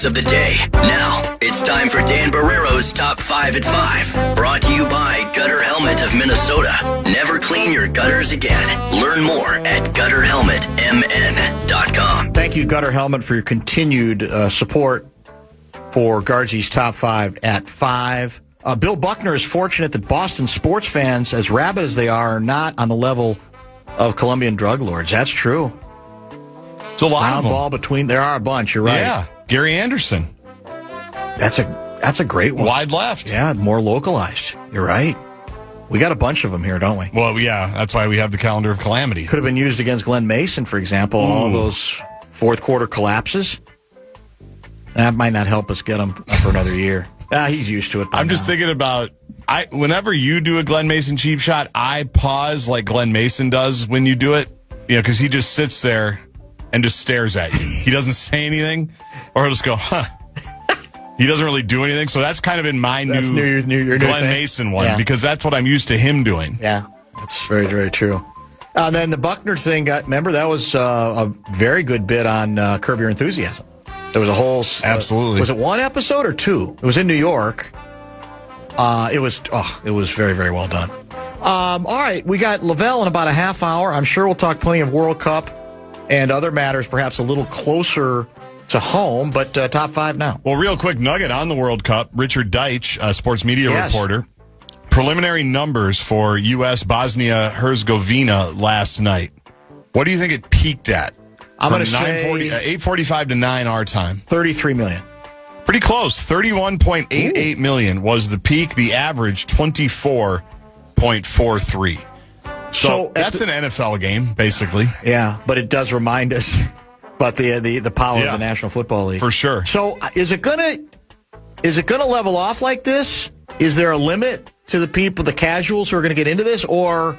topics of the day. Now, it's time for Dan Barrero's Top 5 at 5. Brought to you by Gutter Helmet of Minnesota. Never clean your gutters again. Learn more at gutterhelmetmn.com. Thank you, Gutter Helmet, for your continued support for Gaardsy's Top 5 at 5. Bill Buckner is fortunate that Boston sports fans, as rabid as they are not on the level of Colombian drug lords. That's true. It's a lot of them. Ball between. There are a bunch. You're right. Yeah, Gary Anderson. That's a great one. Wide left. Yeah, more localized. You're right. We got a bunch of them here, don't we? Well, yeah, that's why we have the calendar of calamity. Could have been used against Glenn Mason, for example. Ooh. All those fourth quarter collapses. That might not help us get him for another year. He's used to it. I'm just thinking about whenever you do a Glenn Mason cheap shot, I pause like Glenn Mason does when you do it, because he just sits there and just stares at you. He doesn't say anything, or he'll just go, huh. He doesn't really do anything. So that's kind of in my new Glenn Mason one, because that's what I'm used to him doing. Yeah, that's very, very true. Then the Buckner thing, remember, that was a very good bit on Curb Your Enthusiasm. There was a whole... Absolutely. Was it one episode or two? It was in New York. It was very, very well done. All right, we got Lavelle in about a half hour. I'm sure we'll talk plenty of World Cup and other matters, perhaps a little closer to home, but top 5 now. Well, real quick nugget on the World Cup. Richard Deitch, sports media reporter. Preliminary numbers for U.S. Bosnia-Herzegovina last night. What do you think it peaked at? I'm going to say 8:45 to 9 our time. 33 million. Pretty close. 31.88 million was the peak. The average, 24.43. So that's an NFL game, basically. Yeah, but it does remind us about the power of the National Football League. For sure. So is it gonna level off like this? Is there a limit to the people, the casuals who are going to get into this, or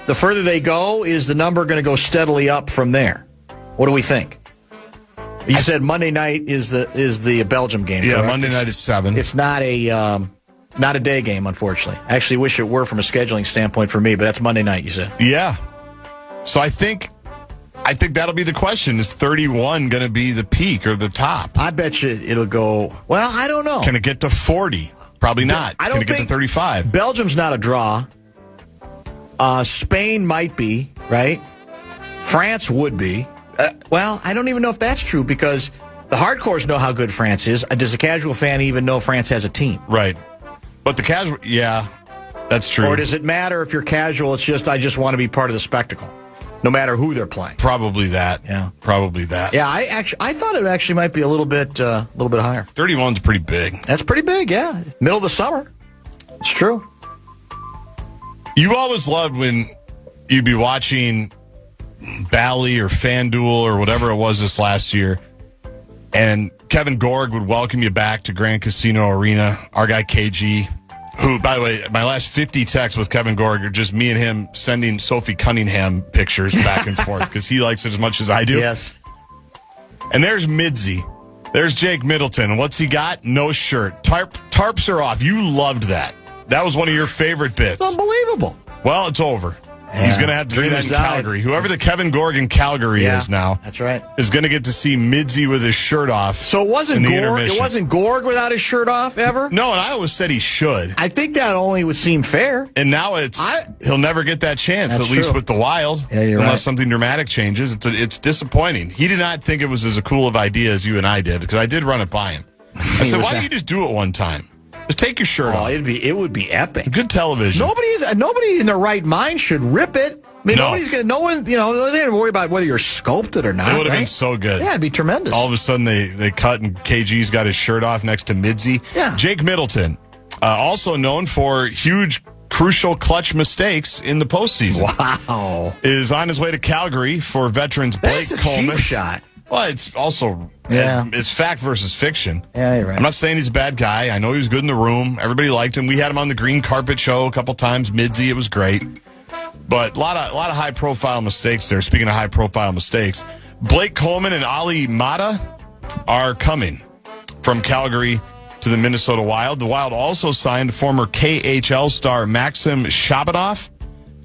the further they go, is the number going to go steadily up from there? What do we think? You said Monday night is the Belgium game. Yeah, correct? Monday night is 7. It's not a day game, unfortunately. I actually wish it were from a scheduling standpoint for me, but that's Monday night, you said. Yeah. So I think that'll be the question. Is 31 going to be the peak or the top? I bet you it'll go, well, I don't know. Can it get to 40? Probably not. Can it get to 35? Belgium's not a draw. Spain might be, right? France would be. Well, I don't even know if that's true because the hardcores know how good France is. Does a casual fan even know France has a team? Right. But the casual, yeah, that's true. Or does it matter if you're casual? It's just, I just want to be part of the spectacle, no matter who they're playing. Probably that. Yeah. Probably that. Yeah, I thought it actually might be a little bit higher. 31's pretty big. That's pretty big, yeah. Middle of the summer. It's true. You always loved when you'd be watching Bally or FanDuel or whatever it was this last year, and Kevin Gorg would welcome you back to Grand Casino Arena. Our guy KG, who, by the way, my last 50 texts with Kevin Gorg are just me and him sending Sophie Cunningham pictures back and forth because he likes it as much as I do. Yes. And there's Midzy. There's Jake Middleton. What's he got? No shirt. Tarps are off. You loved that. That was one of your favorite bits. It's unbelievable. Well, it's over. Yeah. He's going to have to do that in Calgary. Whoever the Kevin Gorg in Calgary is now, that's right, is going to get to see Midzy with his shirt off. So it wasn't Gorg. It wasn't Gorg without his shirt off ever. No, and I always said he should. I think that only would seem fair. And now he'll never get that chance. At least with the Wild, unless something dramatic changes. It's disappointing. He did not think it was as cool of an idea as you and I did because I did run it by him. I said, "Why don't you just do it one time? Just take your shirt off." It would be epic. Good television. Nobody in their right mind should rip it. I mean, no one, they're going to worry about whether you're sculpted or not. It would have been so good. Yeah, it'd be tremendous. All of a sudden, they cut and KG's got his shirt off next to Midzy. Yeah. Jake Middleton, also known for huge, crucial clutch mistakes in the postseason. Wow. Is on his way to Calgary for veterans Blake Coleman. That's a cheap shot. Well, it's also it's fact versus fiction. Yeah, you're right. I'm not saying he's a bad guy. I know he was good in the room. Everybody liked him. We had him on the green carpet show a couple times. Midzy, it was great. But a lot of high-profile mistakes there. Speaking of high-profile mistakes, Blake Coleman and Ali Mata are coming from Calgary to the Minnesota Wild. The Wild also signed former KHL star Maxim Shabadov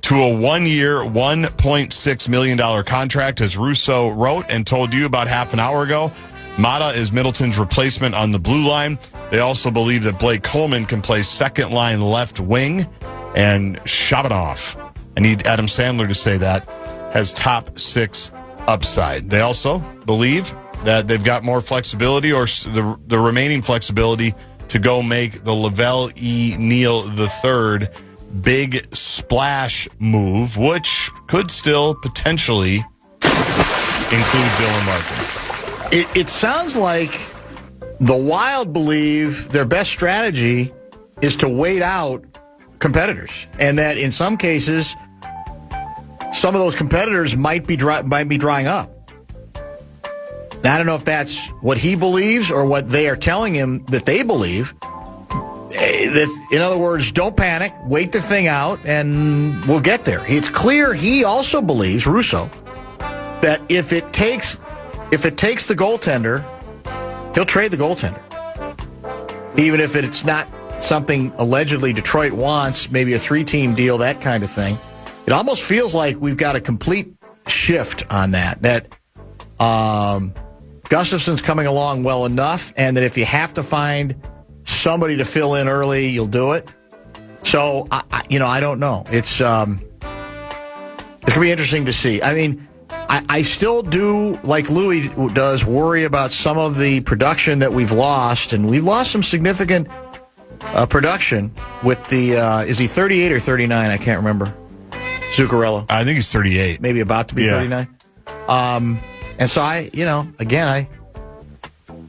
to a one-year, $1.6 million contract, as Russo wrote and told you about half an hour ago. Mata is Middleton's replacement on the blue line. They also believe that Blake Coleman can play second line left wing, and Shabanov, I need Adam Sandler to say that, has top 6 upside. They also believe that they've got more flexibility, or the remaining flexibility, to go make the Lavelle Neal III big splash move, which could still potentially include Dylan Larkin. It sounds like the Wild believe their best strategy is to wait out competitors, and that in some cases, some of those competitors might be drying up. Now, I don't know if that's what he believes or what they are telling him that they believe. In other words, don't panic, wait the thing out, and we'll get there. It's clear he also believes, Russo, that if it takes the goaltender, he'll trade the goaltender. Even if it's not something allegedly Detroit wants, maybe a 3-team deal, that kind of thing. It almost feels like we've got a complete shift on that Gustafson's coming along well enough, and that if you have to find somebody to fill in early, you'll do it. So, I don't know. It's going to be interesting to see. I mean, I still do, like Louis does, worry about some of the production that we've lost, and we've lost some significant production with the, is he 38 or 39? I can't remember. Zuccarello. I think he's 38. Maybe about to be 39. And so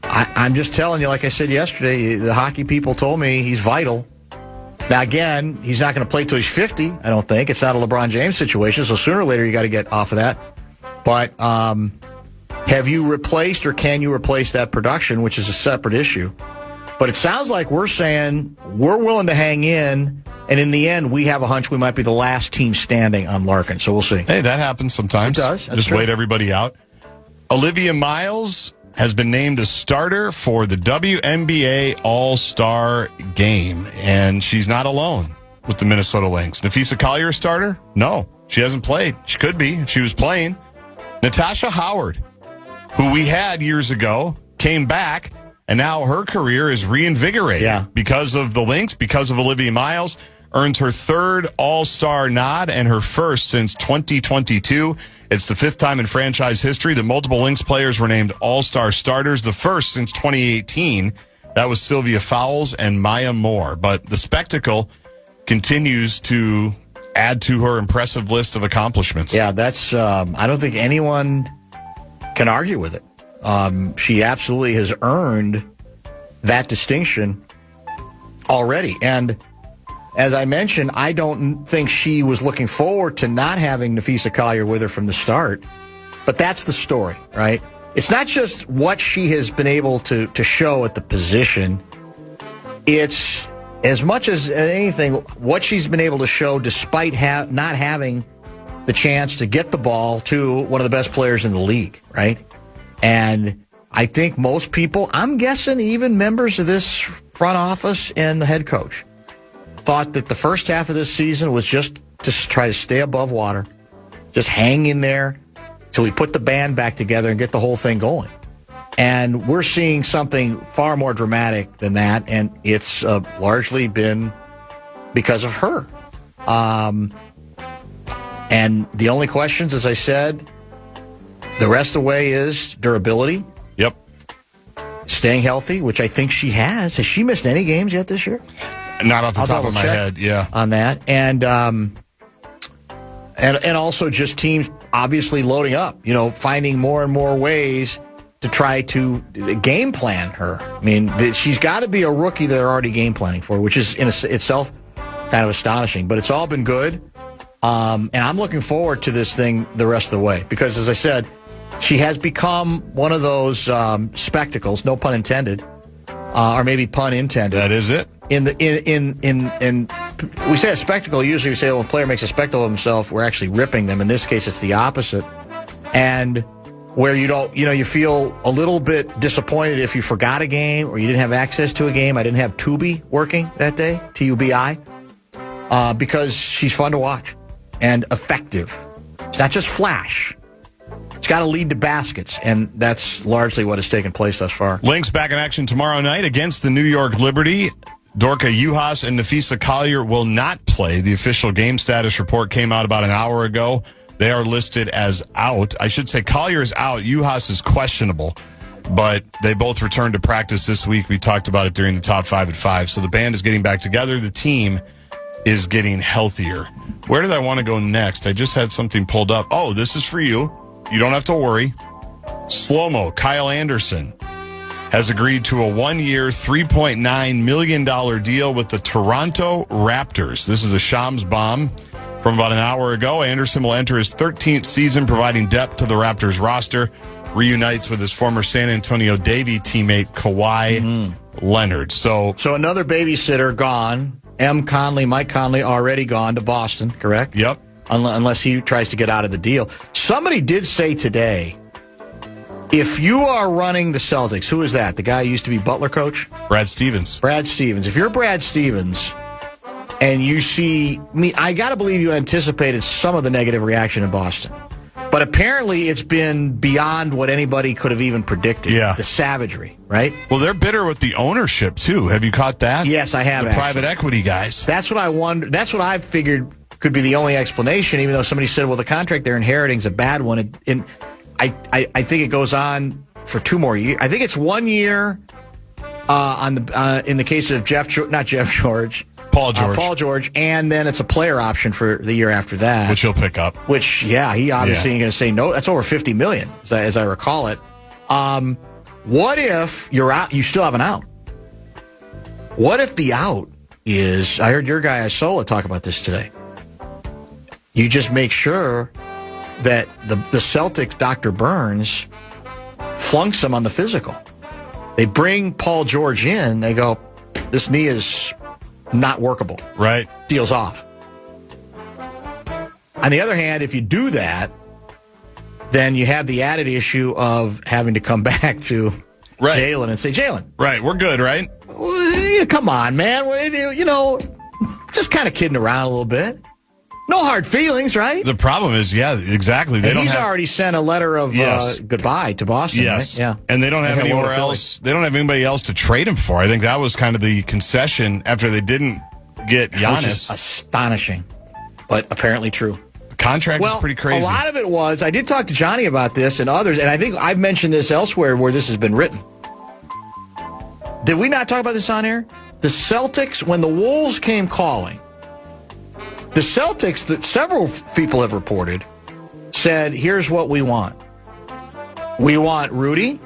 I'm just telling you, like I said yesterday, the hockey people told me he's vital. Now, again, he's not going to play till he's 50, I don't think. It's not a LeBron James situation, so sooner or later you got to get off of that. But have you replaced or can you replace that production, which is a separate issue? But it sounds like we're saying we're willing to hang in, and in the end, we have a hunch we might be the last team standing on Larkin, so we'll see. Hey, that happens sometimes. It does. That's Just true. wait everybody out. Olivia Miles has been named a starter for the WNBA All-Star Game, and she's not alone with the Minnesota Lynx. Nafisa Collier a starter? No, she hasn't played. She could be if she was playing. Natasha Howard, who we had years ago, came back, and now her career is reinvigorated because of the Lynx, because of Olivia Miles. Earns her 3rd All-Star nod and her 1st since 2022. It's the 5th time in franchise history that multiple Lynx players were named All-Star starters, the 1st since 2018. That was Sylvia Fowles and Maya Moore. But the spectacle continues to add to her impressive list of accomplishments. Yeah, that's, I don't think anyone can argue with it. She absolutely has earned that distinction already. And as I mentioned, I don't think she was looking forward to not having Nafisa Collier with her from the start. But that's the story, right? It's not just what she has been able to show at the position. It's, as much as anything, what she's been able to show despite not having the chance to get the ball to one of the best players in the league, right? And I think most people, I'm guessing even members of this front office and the head coach, thought that the first half of this season was just to try to stay above water, just hang in there till we put the band back together and get the whole thing going. And we're seeing something far more dramatic than that, and it's largely been because of her. And the only questions, as I said, the rest of the way is durability. Yep. Staying healthy, which I think she has. Has she missed any games yet this year? Not off the I'll top of my head, yeah. On that. And also just teams obviously loading up, finding more and more ways to try to game plan her. I mean, she's got to be a rookie that they're already game planning for, which is in itself kind of astonishing. But it's all been good. And I'm looking forward to this thing the rest of the way. Because, as I said, she has become one of those spectacles, no pun intended, or maybe pun intended. That is it. In we say a spectacle. Usually we say when a player makes a spectacle of himself, we're actually ripping them. In this case, it's the opposite. And where you feel a little bit disappointed if you forgot a game or you didn't have access to a game. I didn't have Tubi working that day, Tubi, because she's fun to watch and effective. It's not just flash. It's got to lead to baskets, and that's largely what has taken place thus far. Lynx back in action tomorrow night against the New York Liberty. Dorka Juhas and Nafisa Collier will not play. The official game status report came out about an hour ago. They are listed as out. I should say Collier is out. Juhas is questionable, but they both returned to practice this week. We talked about it during the Top 5 at 5. So the band is getting back together. The team is getting healthier. Where did I want to go next? I just had something pulled up. Oh, this is for you. You don't have to worry. Slow-mo, Kyle Anderson has agreed to a 1-year, $3.9 million deal with the Toronto Raptors. This is a Shams bomb from about an hour ago. Anderson will enter his 13th season, providing depth to the Raptors roster. Reunites with his former San Antonio Davey teammate, Kawhi Leonard. So another babysitter gone. Mike Conley already gone to Boston, correct? Yep. Unless he tries to get out of the deal. Somebody did say today, if you are running the Celtics, who is that? The guy who used to be Butler coach? Brad Stevens. Brad Stevens. If you're Brad Stevens and you see me, I got to believe you anticipated some of the negative reaction in Boston. But apparently it's been beyond what anybody could have even predicted. Yeah. The savagery, right? Well, they're bitter with the ownership, too. Have you caught that? Yes, I have. The private equity guys. That's what I wonder. That's what I figured could be the only explanation, even though somebody said, well, the contract they're inheriting is a bad one. I think it goes on for 2 more years. I think it's 1 year in the case of Paul George, and then it's a player option for the year after that, which he'll pick up. Which, yeah, he obviously ain't going to say no. That's over $50 million, as I recall it. What if you're out? You still have an out. What if the out is? I heard your guy Isola talk about this today. You just make sure that the Celtics, Dr. Burns, flunks him on the physical. They bring Paul George in. They go, this knee is not workable. Right. Deal's off. On the other hand, if you do that, then you have the added issue of having to come back to Jalen and say, Jalen. Right. We're good, right? Come on, man. Just kind of kidding around a little bit. No hard feelings, right? The problem is, yeah, exactly. He's already sent a letter of goodbye to Boston. Yes, right? Yeah, and they don't have anywhere else. They don't have anybody else to trade him for. I think that was kind of the concession after they didn't get Giannis. Which is astonishing, but apparently true. The contract is pretty crazy. A lot of it was. I did talk to Johnny about this and others, and I think I've mentioned this elsewhere where this has been written. Did we not talk about this on air? The Celtics, when the Wolves came calling. The Celtics, that several people have reported, said, here's what we want. We want Rudy.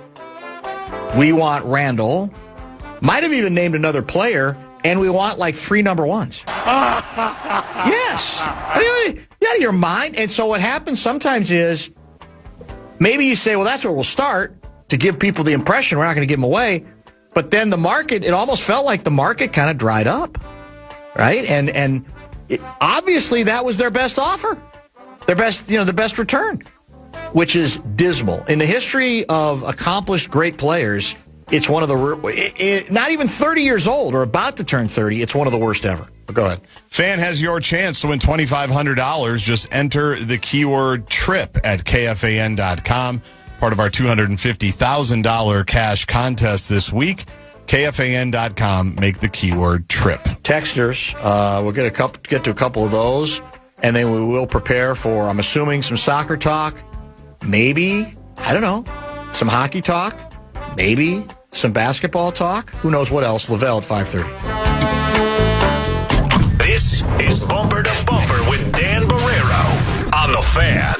We want Randall. Might have even named another player. And we want like 3 number ones. Yes. Are you out of your mind? And so what happens sometimes is maybe you say, well, that's where we'll start to give people the impression we're not going to give them away. But then the market, it almost felt like the market kind of dried up. Right? And obviously, that was their best offer, the best return, which is dismal. In the history of accomplished great players, it's one of the not even 30 years old or about to turn 30. It's one of the worst ever. But go ahead. Fan has your chance to win $2,500. Just enter the keyword TRIP at KFAN.com. Part of our $250,000 cash contest this week. KFAN.com, make the keyword TRIP. Texters, we'll get to a couple of those, and then we will prepare for, I'm assuming, some soccer talk, maybe, I don't know, some hockey talk, maybe some basketball talk. Who knows what else? Lavelle at 5:30. This is Bumper to Bumper with Dan Barrero on The Fan.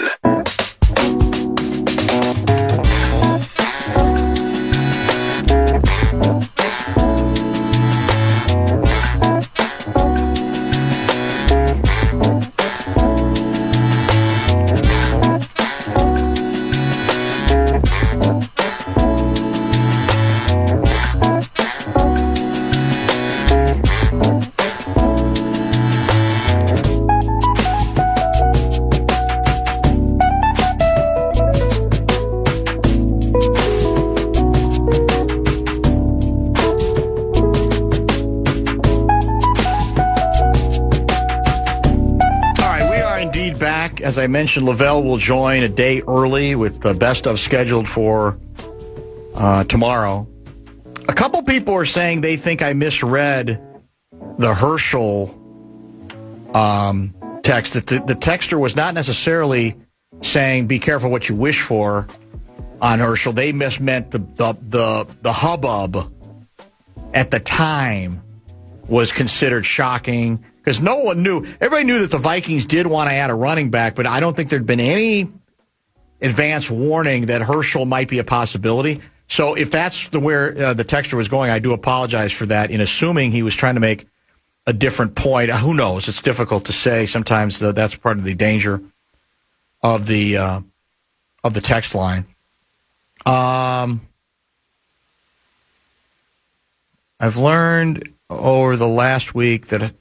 week, as I mentioned, Lavelle will join a day early with the best of scheduled for tomorrow. A couple people are saying they think I misread the Herschel text. That the texter was not necessarily saying be careful what you wish for on Herschel. They mismeant the hubbub at the time was considered shocking because no one knew. Everybody knew that the Vikings did want to add a running back, but I don't think there'd been any advance warning that Herschel might be a possibility. So if that's where the texter was going, I do apologize for that in assuming he was trying to make a different point. Who knows? It's difficult to say. Sometimes that's part of the danger of the text line. I've learned over the last week that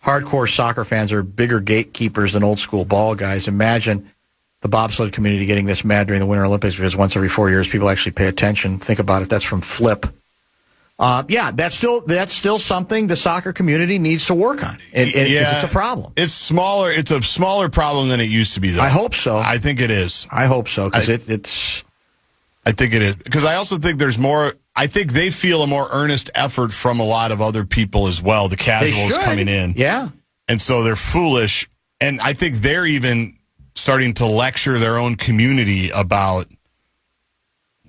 hardcore soccer fans are bigger gatekeepers than old school ball guys. Imagine the bobsled community getting this mad during the Winter Olympics because once every 4 years people actually pay attention. Think about it. That's from Flip. Yeah, that's still something the soccer community needs to work on. It's a problem. It's smaller. It's a smaller problem than it used to be, though. I hope so. I think it is. I hope so because it's. I think it is because I also think there's more. I think they feel a more earnest effort from a lot of other people as well. The casuals coming in, yeah, and so they're foolish, and I think they're even starting to lecture their own community about.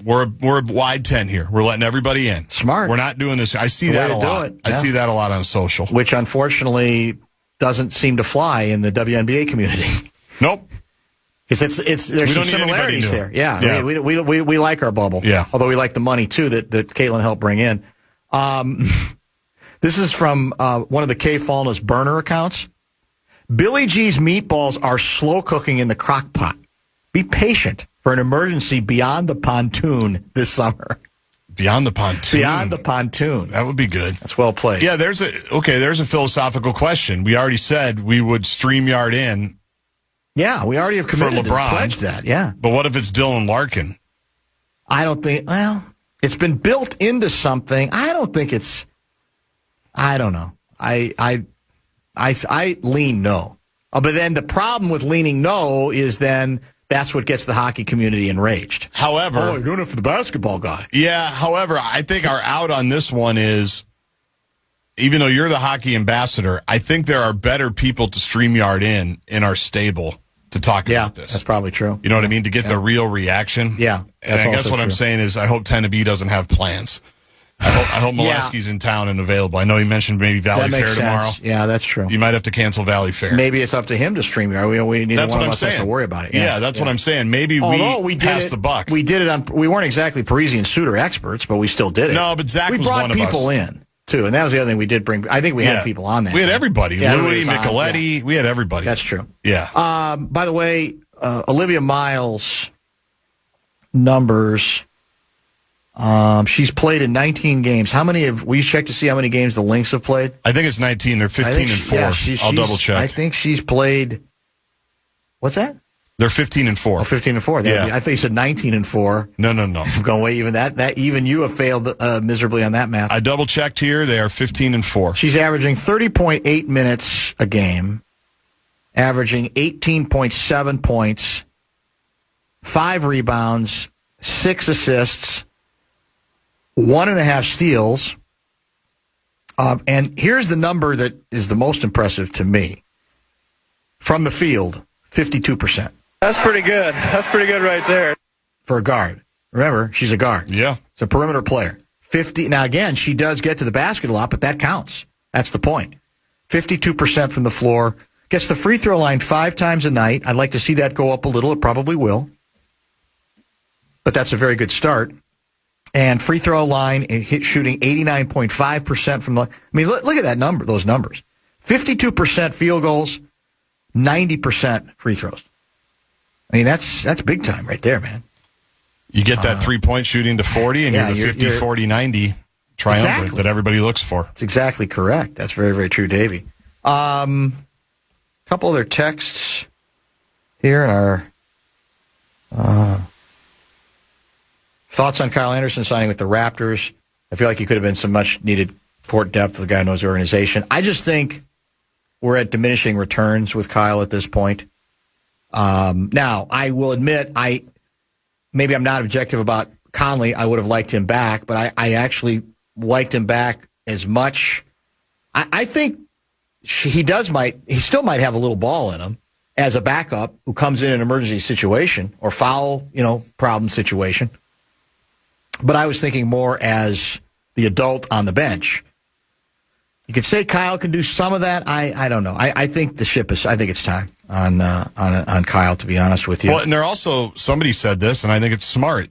We're a wide tent here. We're letting everybody in. Smart. We're not doing this. I see that a lot. I see that a lot on social. Which, unfortunately, doesn't seem to fly in the WNBA community. Nope. Because there's some similarities there. Yeah. We like our bubble. Yeah. Although we like the money, too, that Caitlin helped bring in. This is from one of the KFAN's burner accounts. Billy G's meatballs are slow cooking in the crock pot. Be patient for an emergency beyond the pontoon this summer. Beyond the pontoon? Beyond the pontoon. That would be good. That's well played. Yeah, there's a philosophical question. We already said we would StreamYard in. Yeah, we already have committed for LeBron. To pledge that, yeah. But what if it's Dylan Larkin? I don't think, well, it's been built into something. I don't think it's, I don't know. I lean no. But then the problem with leaning no is then that's what gets the hockey community enraged. However, you're doing it for the basketball guy. Yeah, however, I think our out on this one is, even though you're the hockey ambassador, I think there are better people to StreamYard in our stable to talk about this. That's probably true. You know what I mean? To get the real reaction. Yeah. And I guess what I'm saying is I hope Tennessee doesn't have plans. I hope Molesky's in town and available. I know he mentioned maybe Valley Fair tomorrow. Yeah, that's true. You might have to cancel Valley Fair. Maybe it's up to him to StreamYard. We neither one of us has to worry about it. Yeah, that's what I'm saying. Maybe we passed the buck. We did it on. We weren't exactly Parisian suitor experts, but we still did it. No, but Zach was one of us. We brought people in too, and that was the other thing we did bring. I think we had people on that. We had everybody. Louis, Micheletti. We had everybody. That's true. Yeah. By the way, Olivia Miles' numbers. She's played in 19 games. How many have we checked to see how many games the Lynx have played? I think it's 19. They're 15-4. I'll double check. I think she's played. What's that? They're 15-4. Oh, 15-4. I think you said 19-4. No. I'm going way even that even you have failed miserably on that math. I double checked here. They are 15-4. She's averaging 30.8 minutes a game, averaging 18.7 points, 5 rebounds, 6 assists. 1.5 steals. And here's the number that is the most impressive to me. From the field, 52%. That's pretty good. That's pretty good right there. For a guard. Remember, she's a guard. Yeah. It's a perimeter player. 50. Now, again, she does get to the basket a lot, but that counts. That's the point. 52% from the floor. Gets the free throw line 5 times a night. I'd like to see that go up a little. It probably will. But that's a very good start. And free throw line shooting 89.5% from the. I mean, look at that number. Those numbers: 52% field goals, 90% free throws. I mean, that's big time right there, man. You get that 3-point shooting to 40, and you're the 50-40-90 triumvirate that everybody looks for. That's exactly correct. That's very, very true, Davey. Couple other texts here in our. Thoughts on Kyle Anderson signing with the Raptors? I feel like he could have been some much-needed court depth for the guy who knows the organization. I just think we're at diminishing returns with Kyle at this point. Now, I will admit, maybe I'm not objective about Conley. I would have liked him back, but I actually liked him back as much. I think he still might have a little ball in him as a backup who comes in an emergency situation or foul, problem situation. But I was thinking more as the adult on the bench. You could say Kyle can do some of that. I don't know. I think I think it's time on Kyle, to be honest with you. Well, and somebody said this, and I think it's smart.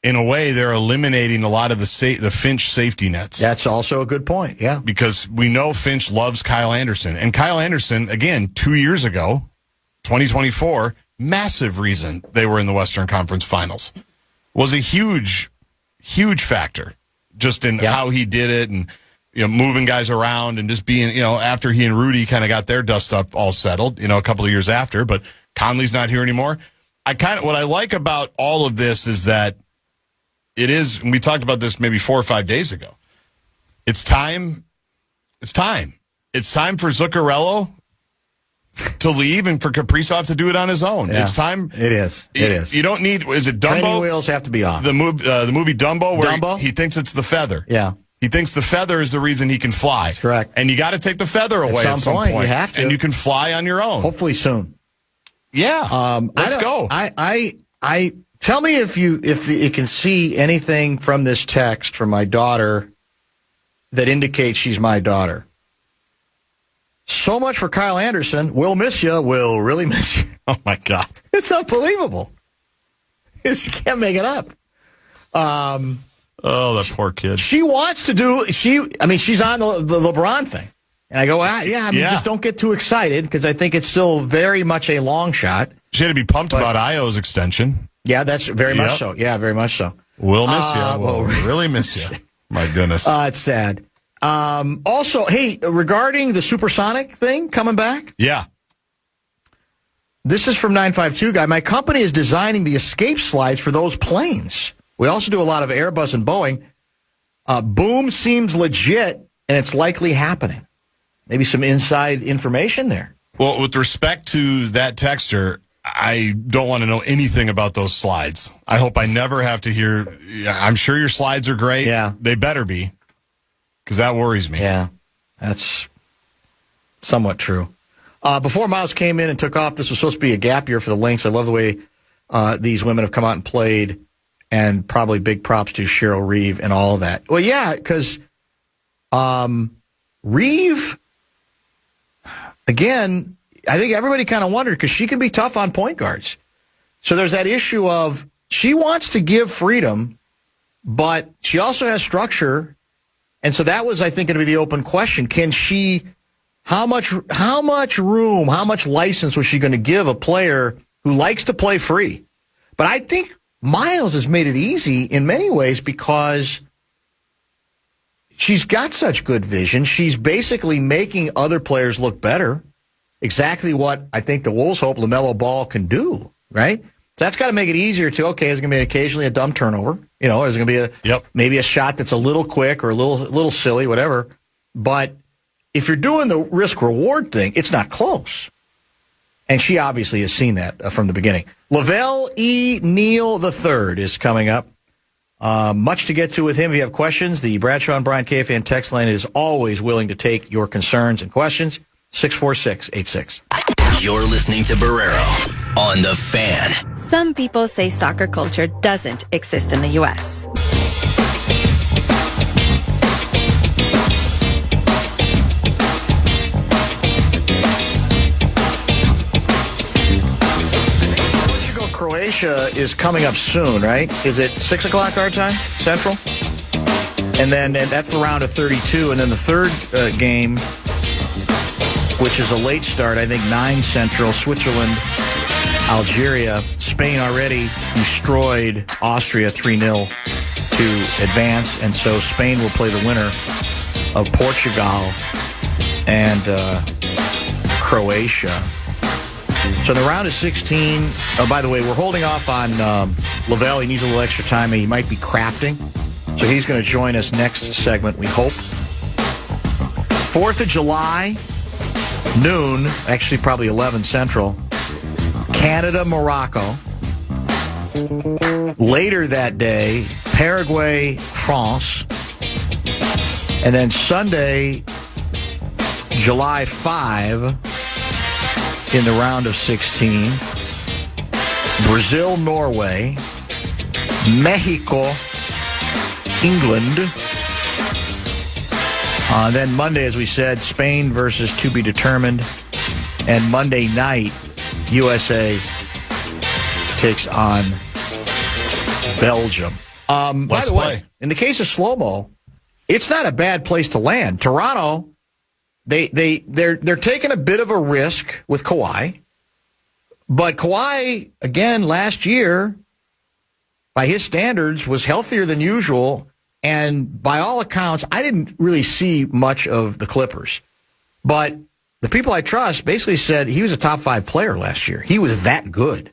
In a way, they're eliminating a lot of the Finch safety nets. That's also a good point, yeah. Because we know Finch loves Kyle Anderson. And Kyle Anderson, again, 2 years ago, 2024, massive reason they were in the Western Conference Finals. Was a huge, huge factor just in how he did it and moving guys around and just being, after he and Rudy kind of got their dust up all settled, a couple of years after. But Conley's not here anymore. What I like about all of this is that it is, and we talked about this maybe 4 or 5 days ago. It's time. It's time. It's time for Zuccarello to leave and for Kaprizov to do it on his own. Yeah, it's time. It is. It is. You don't need, is it Dumbo? Training wheels have to be off. The movie Dumbo, where he thinks it's the feather. Yeah. He thinks the feather is the reason he can fly. That's correct. And you got to take the feather away at some point. You have to. And you can fly on your own. Hopefully soon. Yeah. Let's go. I tell me if you can see anything from this text from my daughter that indicates she's my daughter. So much for Kyle Anderson. We'll miss you. We'll really miss you. Oh, my God. It's unbelievable. You can't make it up. Oh, that poor kid. She wants to do, she's on the LeBron thing. And I go, just don't get too excited because I think it's still very much a long shot. She had to be pumped about Io's extension. Yeah, that's very much so. Yeah, very much so. We'll miss you. We'll really miss you. My goodness. It's sad. Also, hey, regarding the supersonic thing coming back. Yeah. This is from 952 Guy. My company is designing the escape slides for those planes. We also do a lot of Airbus and Boeing. Boom seems legit, and it's likely happening. Maybe some inside information there. Well, with respect to that texter, I don't want to know anything about those slides. I hope I never have to hear. I'm sure your slides are great. Yeah. They better be, because that worries me. Yeah, that's somewhat true. Before Miles came in and took off, this was supposed to be a gap year for the Lynx. I love the way these women have come out and played, and probably big props to Cheryl Reeve and all of that. Well, yeah, because Reeve, again, I think everybody kind of wondered because she can be tough on point guards. So there's that issue of she wants to give freedom, but she also has structure. And so that was, I think, going to be the open question. Can she, how much room, how much license was she going to give a player who likes to play free? But I think Miles has made it easy in many ways because she's got such good vision. She's basically making other players look better. Exactly what I think the Wolves hope LaMelo Ball can do, right? So that's got to make it easier to, okay, is it going to be occasionally a dumb turnover? Is it going to be maybe a shot that's a little quick or a little silly, whatever. But if you're doing the risk-reward thing, it's not close. And she obviously has seen that from the beginning. Lavelle Neal III is coming up. Much to get to with him. If you have questions, the Bradshaw and Bryant KFAN text line is always willing to take your concerns and questions. 64686. You're listening to Barrero on The Fan. Some people say soccer culture doesn't exist in the U.S. Croatia is coming up soon, right? Is it 6 o'clock our time, Central? And that's the round of 32. And then the third game, which is a late start, I think 9 Central, Switzerland, Algeria. Spain already destroyed Austria 3-0 to advance. And so Spain will play the winner of Portugal and Croatia. So the round of 16, by the way, we're holding off on Lavelle. He needs a little extra time. He might be crafting. So he's going to join us next segment, we hope. 4th of July, noon, actually probably 11 Central. Canada, Morocco. Later that day, Paraguay, France. And then Sunday, July 5, in the round of 16, Brazil, Norway, Mexico, England. Then Monday, as we said, Spain versus to be determined. And Monday night, USA takes on Belgium. By the way, in the case of slow-mo, it's not a bad place to land. Toronto, they're taking a bit of a risk with Kawhi. But Kawhi, again, last year, by his standards, was healthier than usual. And by all accounts, I didn't really see much of the Clippers. But the people I trust basically said he was a top 5 player last year. He was that good.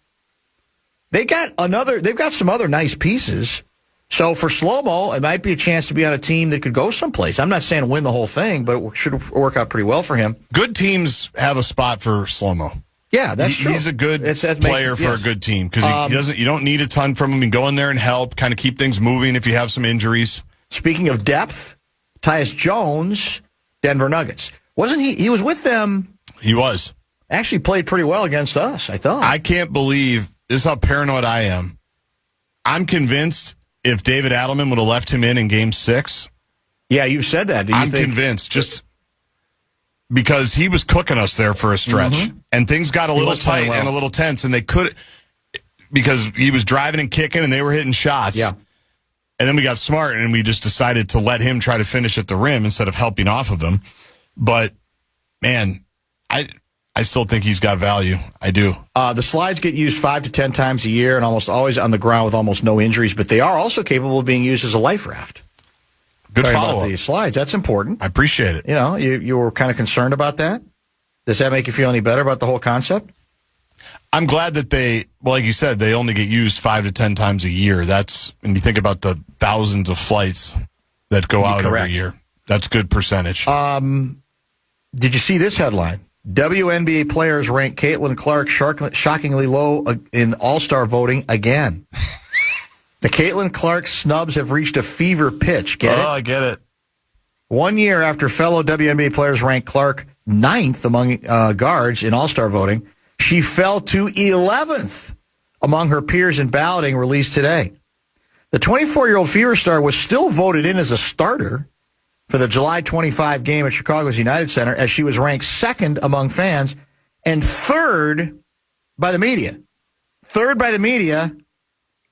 They've got some other nice pieces. So for slow-mo, it might be a chance to be on a team that could go someplace. I'm not saying win the whole thing, but it should work out pretty well for him. Good teams have a spot for slow-mo. Yeah, that's true. He's a good player for a good team because you don't need a ton from him. You can go in there and help, kind of keep things moving if you have some injuries. Speaking of depth, Tyus Jones, Denver Nuggets. Wasn't he? He was with them. He was. Actually played pretty well against us, I thought. I can't believe this is how paranoid I am. I'm convinced if David Adelman would have left him in Game 6. Yeah, you've said that. I'm convinced, just because he was cooking us there for a stretch, and things got a little tight and a little tense, and they could, because he was driving and kicking, and they were hitting shots. Yeah. And then we got smart, and we just decided to let him try to finish at the rim instead of helping off of him. But, man, I still think he's got value. I do. The slides get used 5 to 10 times a year and almost always on the ground with almost no injuries, but they are also capable of being used as a life raft. Good follow-up. The slides, that's important. I appreciate it. You know, you were kind of concerned about that. Does that make you feel any better about the whole concept? I'm glad that like you said, they only get used 5 to 10 times a year. That's, when you think about the thousands of flights that go out every year, that's a good percentage. Did you see this headline? WNBA players rank Caitlin Clark shockingly low in All-Star voting again. The Caitlin Clark snubs have reached a fever pitch. Get it? Oh, I get it. 1 year after fellow WNBA players ranked Clark 9th among guards in All-Star voting, she fell to 11th among her peers in balloting released today. The 24-year-old Fever star was still voted in as a starter for the July 25 game at Chicago's United Center, as she was ranked 2nd among fans and 3rd by the media. 3rd by the media,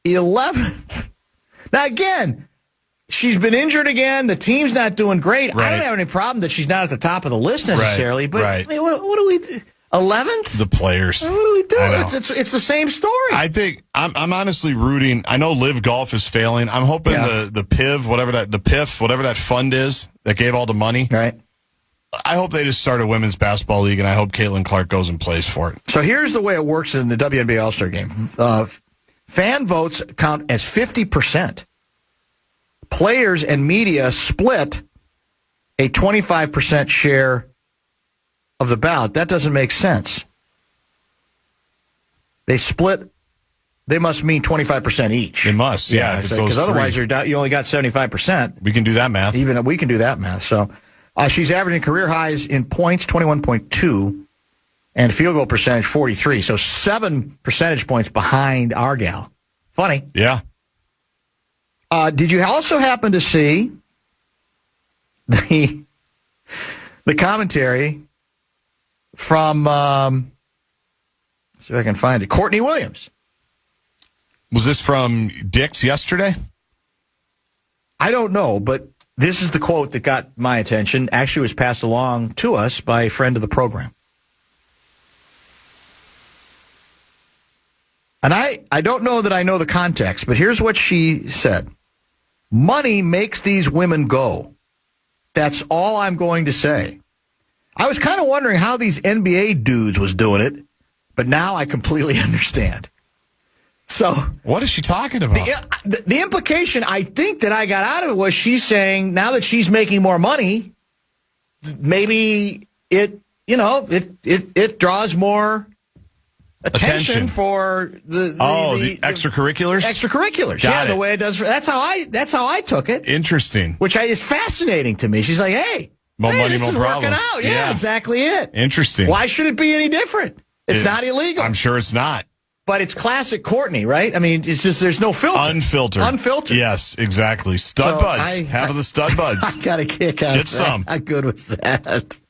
11th. Now, again, she's been injured again. The team's not doing great. Right. I don't have any problem that she's not at the top of the list necessarily, but I mean, what do we do? 11th? The players. What do we do? It's the same story. I think I'm honestly rooting. I know Live Golf is failing. I'm hoping the PIF, whatever that fund is that gave all the money. Right. I hope they just start a women's basketball league, and I hope Caitlin Clark goes and plays for it. So here's the way it works in the WNBA All-Star Game. Fan votes count as 50%. Players and media split a 25% share of the ballot. That doesn't make sense. They split. They must mean 25% each. They must, yeah. Because otherwise you only got 75%. We can do that math. Even we can do that math. So she's averaging career highs in points, 21.2, and field goal percentage, 43. So 7 percentage points behind our gal. Funny. Yeah. Did you also happen to see the commentary from, see if I can find it, Courtney Williams? Was this from Dick's yesterday? I don't know, but this is the quote that got my attention. Actually was passed along to us by a friend of the program. And I don't know that I know the context, but here's what she said. Money makes these women go. That's all I'm going to say. I was kind of wondering how these NBA dudes was doing it, but now I completely understand. So, what is she talking about? The implication I think that I got out of it was she's saying now that she's making more money, maybe it draws more attention for the extracurriculars. Extracurriculars. Got the it. way it does. That's how I took it. Interesting. Which is fascinating to me. She's like, hey, more money, this more is problems. working out. Yeah, exactly it. Interesting. Why should it be any different? It's not illegal. I'm sure it's not. But it's classic Courtney, right? I mean, it's just there's no filter. Unfiltered. Yes, exactly. Stud buds. Have the stud buds. I got a kick out of that. Get some. How good was that?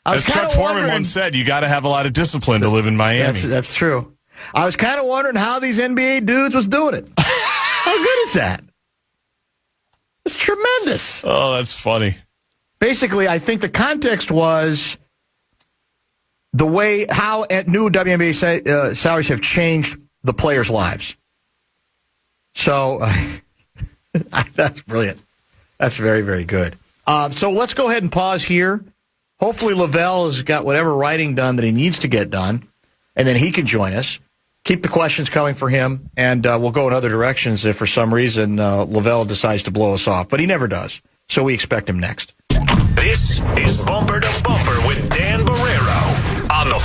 As Chuck Foreman once said, you got to have a lot of discipline to live in Miami. That's true. I was kind of wondering how these NBA dudes was doing it. How good is that? It's tremendous. Oh, that's funny. Basically, I think the context was the way how new WNBA salaries have changed the players' lives. So that's brilliant. That's very, very good. So let's go ahead and pause here. Hopefully Lavelle has got whatever writing done that he needs to get done, and then he can join us. Keep the questions coming for him, and we'll go in other directions if for some reason Lavelle decides to blow us off. But he never does, so we expect him next. This is Bumper to Bumper with Dan Barrero on the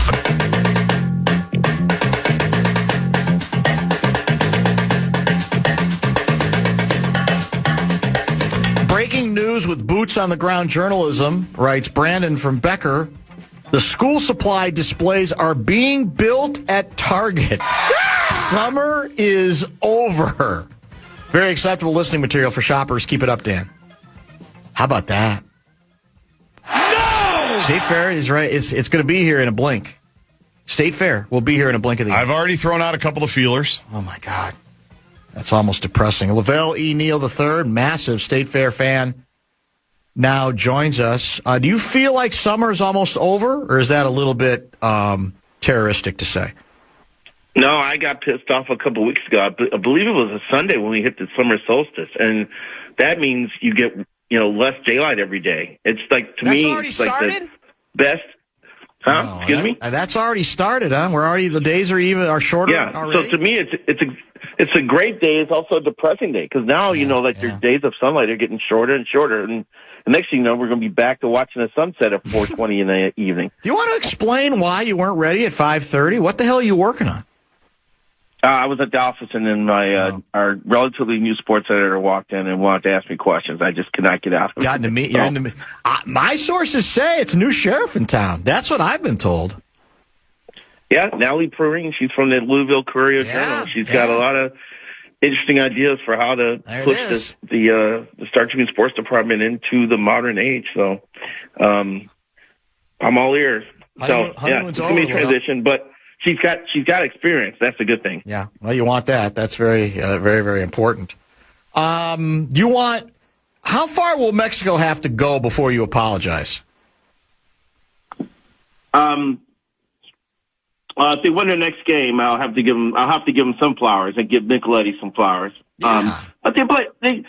Breaking news with boots on the ground journalism, writes Brandon from Becker. The school supply displays are being built at Target. Summer is over. Very acceptable listening material for shoppers. Keep it up, Dan. How about that? No! State Fair is right. It's going to be here in a blink. State Fair will be here in a blink of the eye. I've already thrown out a couple of feelers. Oh, my God. That's almost depressing. Lavelle Neal III, massive State Fair fan, now joins us. Do you feel like summer is almost over, or is that a little bit terroristic to say? No, I got pissed off a couple weeks ago. I believe it was a Sunday when we hit the summer solstice, and that means you get less daylight every day. It's like it's like the best. Huh? Oh, Excuse me. That's already started, huh? The days are shorter. Yeah. Already? So to me, it's a great day. It's also a depressing day because now your days of sunlight are getting shorter and shorter, and the next thing you know, we're going to be back to watching the sunset at 4:20 in the evening. Do you want to explain why you weren't ready at 5:30? What the hell are you working on? I was at the office, and then our relatively new sports editor walked in and wanted to ask me questions. I just could not get out of it. Got into me. My sources say it's a new sheriff in town. That's what I've been told. Yeah, Natalie Perrine. She's from the Louisville Courier-Journal. She's got a lot of interesting ideas for how to push the Star Tribune Sports Department into the modern age. So I'm all ears. So it's going to be a transition, but she's got experience. That's a good thing. Yeah, well, you want that. That's very, very, very important. How far will Mexico have to go before you apologize? If they win their next game, I'll have to give them some flowers and give Nicoletti some flowers. Yeah. But they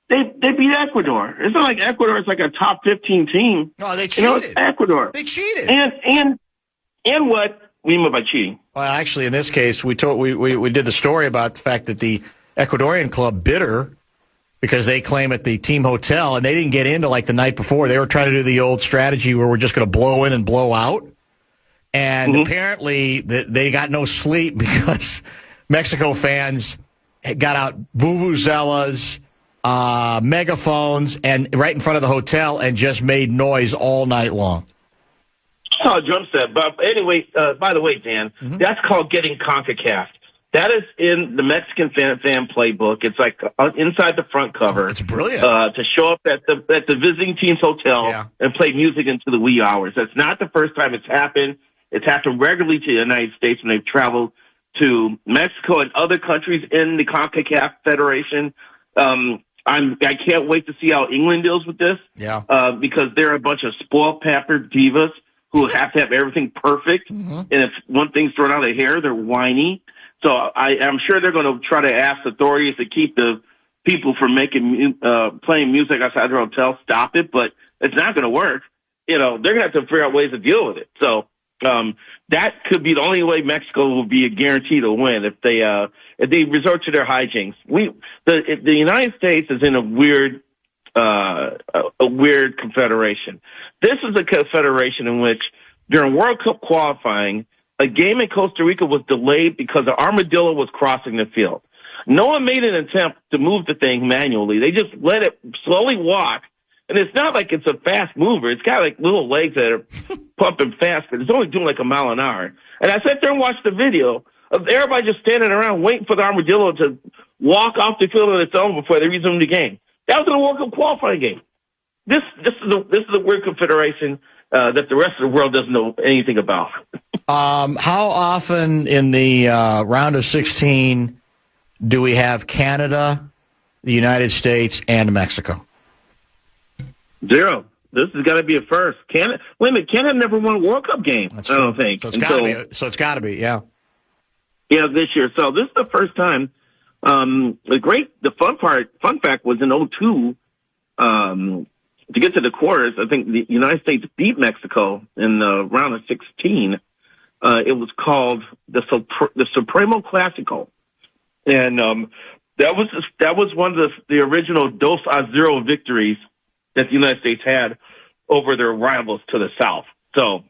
beat Ecuador. It's not like Ecuador is like a top 15 team. No, they cheated. It's Ecuador. They cheated. And what we mean by cheating? Well, actually, in this case, we did the story about the fact that the Ecuadorian club bid her because they claim at the team hotel, and they didn't get into like the night before. They were trying to do the old strategy where we're just going to blow in and blow out. And apparently they got no sleep because Mexico fans got out vuvuzelas, megaphones, and right in front of the hotel and just made noise all night long. Oh, drum set. But anyway, by the way, Dan, that's called getting CONCACAF. That is in the Mexican fan playbook. It's like inside the front cover. It's brilliant. To show up at the visiting team's hotel and play music into the wee hours. That's not the first time it's happened. It's happened regularly to the United States when they've traveled to Mexico and other countries in the CONCACAF Federation. I can't wait to see how England deals with this. Yeah. Because they're a bunch of spoiled, pampered divas who have to have everything perfect. And if one thing's thrown out of their hair, they're whiny. So I'm sure they're going to try to ask authorities to keep the people from playing music outside their hotel, stop it. But it's not going to work. They're going to have to figure out ways to deal with it. So that could be the only way Mexico will be a guarantee to win if they resort to their hijinks. The United States is in a weird confederation. This is a confederation in which during World Cup qualifying, a game in Costa Rica was delayed because the armadillo was crossing the field. No one made an attempt to move the thing manually. They just let it slowly walk. And it's not like it's a fast mover. It's got like little legs that are pumping fast, but it's only doing like a mile an hour. And I sat there and watched the video of everybody just standing around waiting for the armadillo to walk off the field on its own before they resumed the game. That was in a World Cup qualifying game. This is a weird confederation that the rest of the world doesn't know anything about. How often in the round of 16 do we have Canada, the United States, and Mexico? 0. This has got to be a first. Wait a minute, Canada never won a World Cup game. That's I true. don't think. So it's got to be. Yeah. Yeah, this year. So this is the first time. The fun fact was in 2002. To get to the quarters, I think the United States beat Mexico in the round of 16. It was called the Supremo Clásico, and that was one of the original 2-0 victories that the United States had over their rivals to the south. So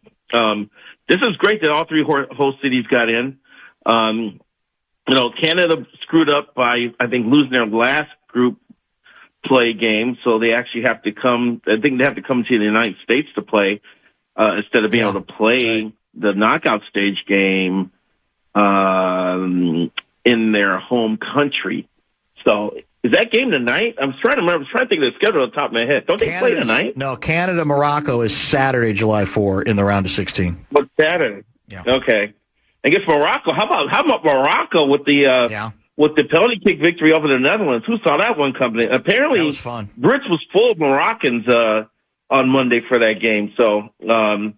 this is great that all three host cities got in. Canada screwed up by, I think, losing their last group play game, so they actually have to come. I think they have to come to the United States to play instead of being able to play the knockout stage game in their home country. So is that game tonight? I'm trying to remember. I'm trying to think of the schedule on the top of my head. Don't they play tonight? No, Canada-Morocco is Saturday, July 4 in the round of 16. What's Saturday? Yeah. Okay. I guess Morocco. How about Morocco with the penalty kick victory over the Netherlands? Who saw that one coming? Apparently, that was fun. Brits was full of Moroccans on Monday for that game. So I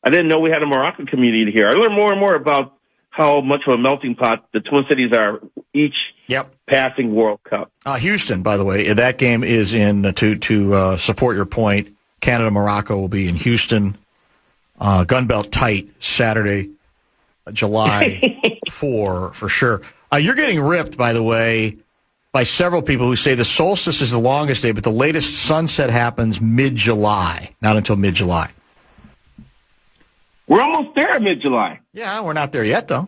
didn't know we had a Moroccan community here. I learned more and more about how much of a melting pot the Twin Cities are each passing World Cup. Houston, by the way, that game is in to support your point. Canada-Morocco will be in Houston. Gunbelt tight Saturday, July 4 for sure. You're getting ripped, by the way, by several people who say the solstice is the longest day, but the latest sunset happens mid-July, not until mid-July. We're almost there at mid-July. Yeah, we're not there yet, though.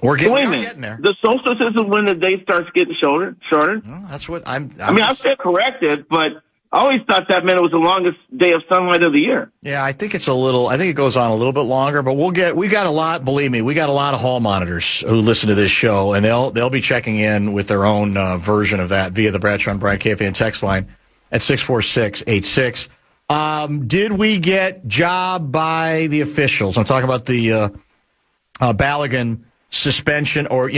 We're getting there. The solstice isn't when the day starts getting shorter? No, that's what I stand corrected, but I always thought that meant it was the longest day of sunlight of the year. Yeah, I think it goes on a little bit longer, but we got a lot, believe me, we got a lot of hall monitors who listen to this show, and they'll be checking in with their own version of that via the Bradshaw and Brian KFAN text line at 64686. Did we get jobbed by the officials? I'm talking about the Balogun suspension or,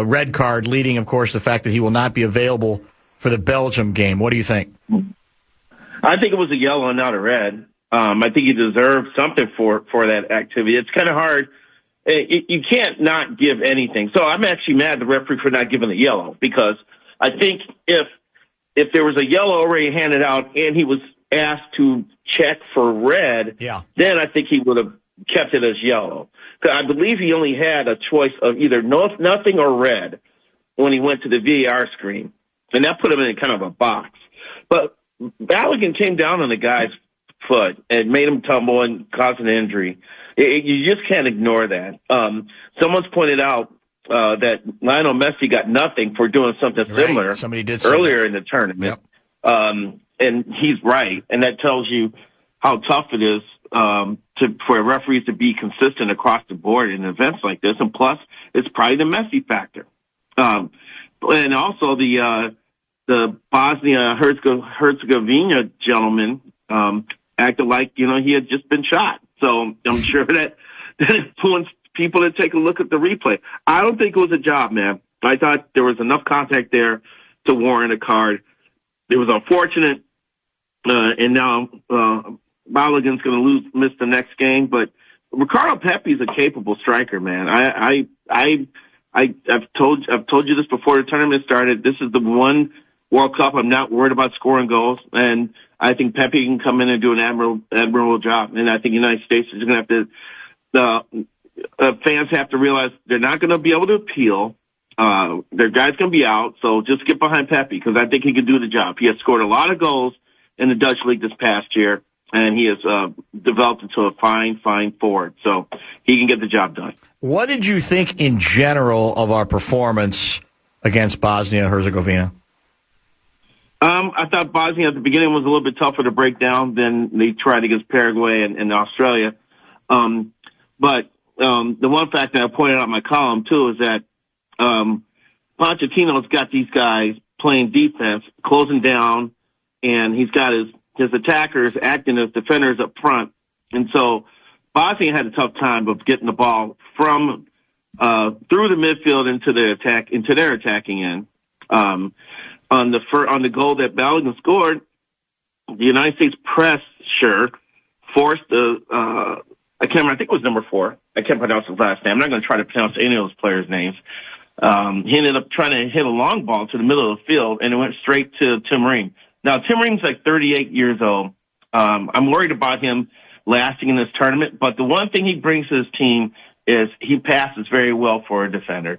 red card, leading, of course, the fact that he will not be available for the Belgium game. What do you think? I think it was a yellow and not a red. I think he deserved something for that activity. It's kind of hard. You can't not give anything. So I'm actually mad at the referee for not giving the yellow, because I think if there was a yellow already handed out and he was asked to check for red, then I think he would have kept it as yellow. Because I believe he only had a choice of either nothing or red when he went to the VAR screen. And that put him in kind of a box. But Balogun came down on the guy's foot and made him tumble and caused an injury. You just can't ignore that. Someone's pointed out that Lionel Messi got nothing for doing something similar Somebody did earlier in the tournament. Yep. And he's right. And that tells you how tough it is for referees to be consistent across the board in events like this. And plus, it's probably the Messi factor. And also the Bosnia-Herzegovina gentleman acted like, he had just been shot. So I'm sure that influenced people to take a look at the replay. I don't think it was a job, man. I thought there was enough contact there to warrant a card. It was unfortunate, and now Balogun's going to miss the next game. But Ricardo Pepi's a capable striker, man. I've told you this before the tournament started. This is the one World Cup I'm not worried about scoring goals, and I think Pepe can come in and do an admirable job. And I think the United States is going to have to. Fans have to realize they're not going to be able to appeal. Their guy's going to be out, so just get behind Pepe, because I think he can do the job. He has scored a lot of goals in the Dutch league this past year, and he has developed into a fine forward. So he can get the job done. What did you think in general of our performance against Bosnia-Herzegovina? I thought Bosnia at the beginning was a little bit tougher to break down than they tried against Paraguay and Australia. But the one fact that I pointed out in my column, too, is that Pochettino's got these guys playing defense, closing down, and he's got his attackers acting as defenders up front. And so Bosnia had a tough time of getting the ball from through the midfield into their attacking end. On the goal that Balogun scored, the United States pressure forced I can't remember, I think it was number 4. I can't pronounce his last name. I'm not going to try to pronounce any of those players' names. He ended up trying to hit a long ball to the middle of the field, and it went straight to Tim Ream. Now, Tim Ream's like 38 years old. I'm worried about him lasting in this tournament, but the one thing he brings to his team is he passes very well for a defender.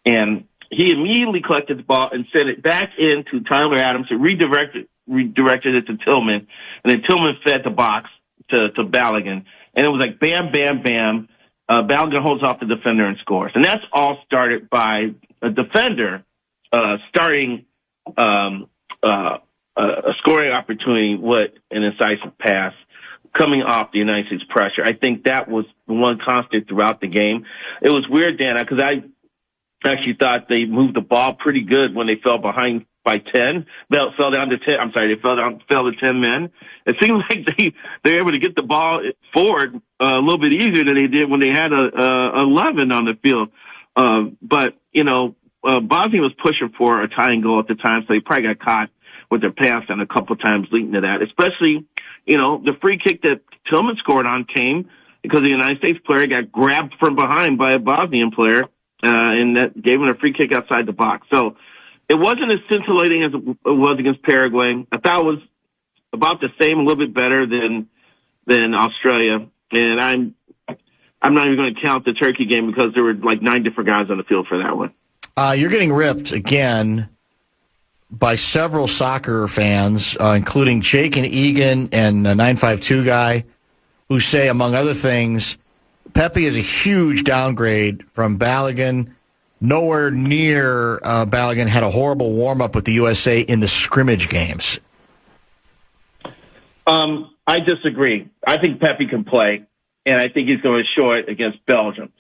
And he immediately collected the ball and sent it back into Tyler Adams, who redirected it to Tillman, and then Tillman fed the box to Balogun. And it was like bam, bam, bam. Balogun holds off the defender and scores. And that's all started by a defender starting a scoring opportunity with an incisive pass coming off the United States pressure. I think that was the one constant throughout the game. It was weird, Dan, because I actually thought they moved the ball pretty good when they fell behind by 10. Fell down to 10. I'm sorry, they fell to 10 men. It seemed like they were able to get the ball forward a little bit easier than they did when they had 11 on the field. But Bosnia was pushing for a tying goal at the time, so they probably got caught with their pass and a couple times leading to that. Especially, the free kick that Tillman scored on came because the United States player got grabbed from behind by a Bosnian player, and that gave him a free kick outside the box. So it wasn't as scintillating as it was against Paraguay. I thought it was about the same, a little bit better than Australia. And I'm not even going to count the Turkey game because there were like 9 different guys on the field for that one. You're getting ripped again by several soccer fans, including Jake and Egan and a 952 guy, who say, among other things, Pepe is a huge downgrade from Balogun. Nowhere near Balogun had a horrible warm-up with the USA in the scrimmage games. I disagree. I think Pepe can play, and I think he's going to show it against Belgium.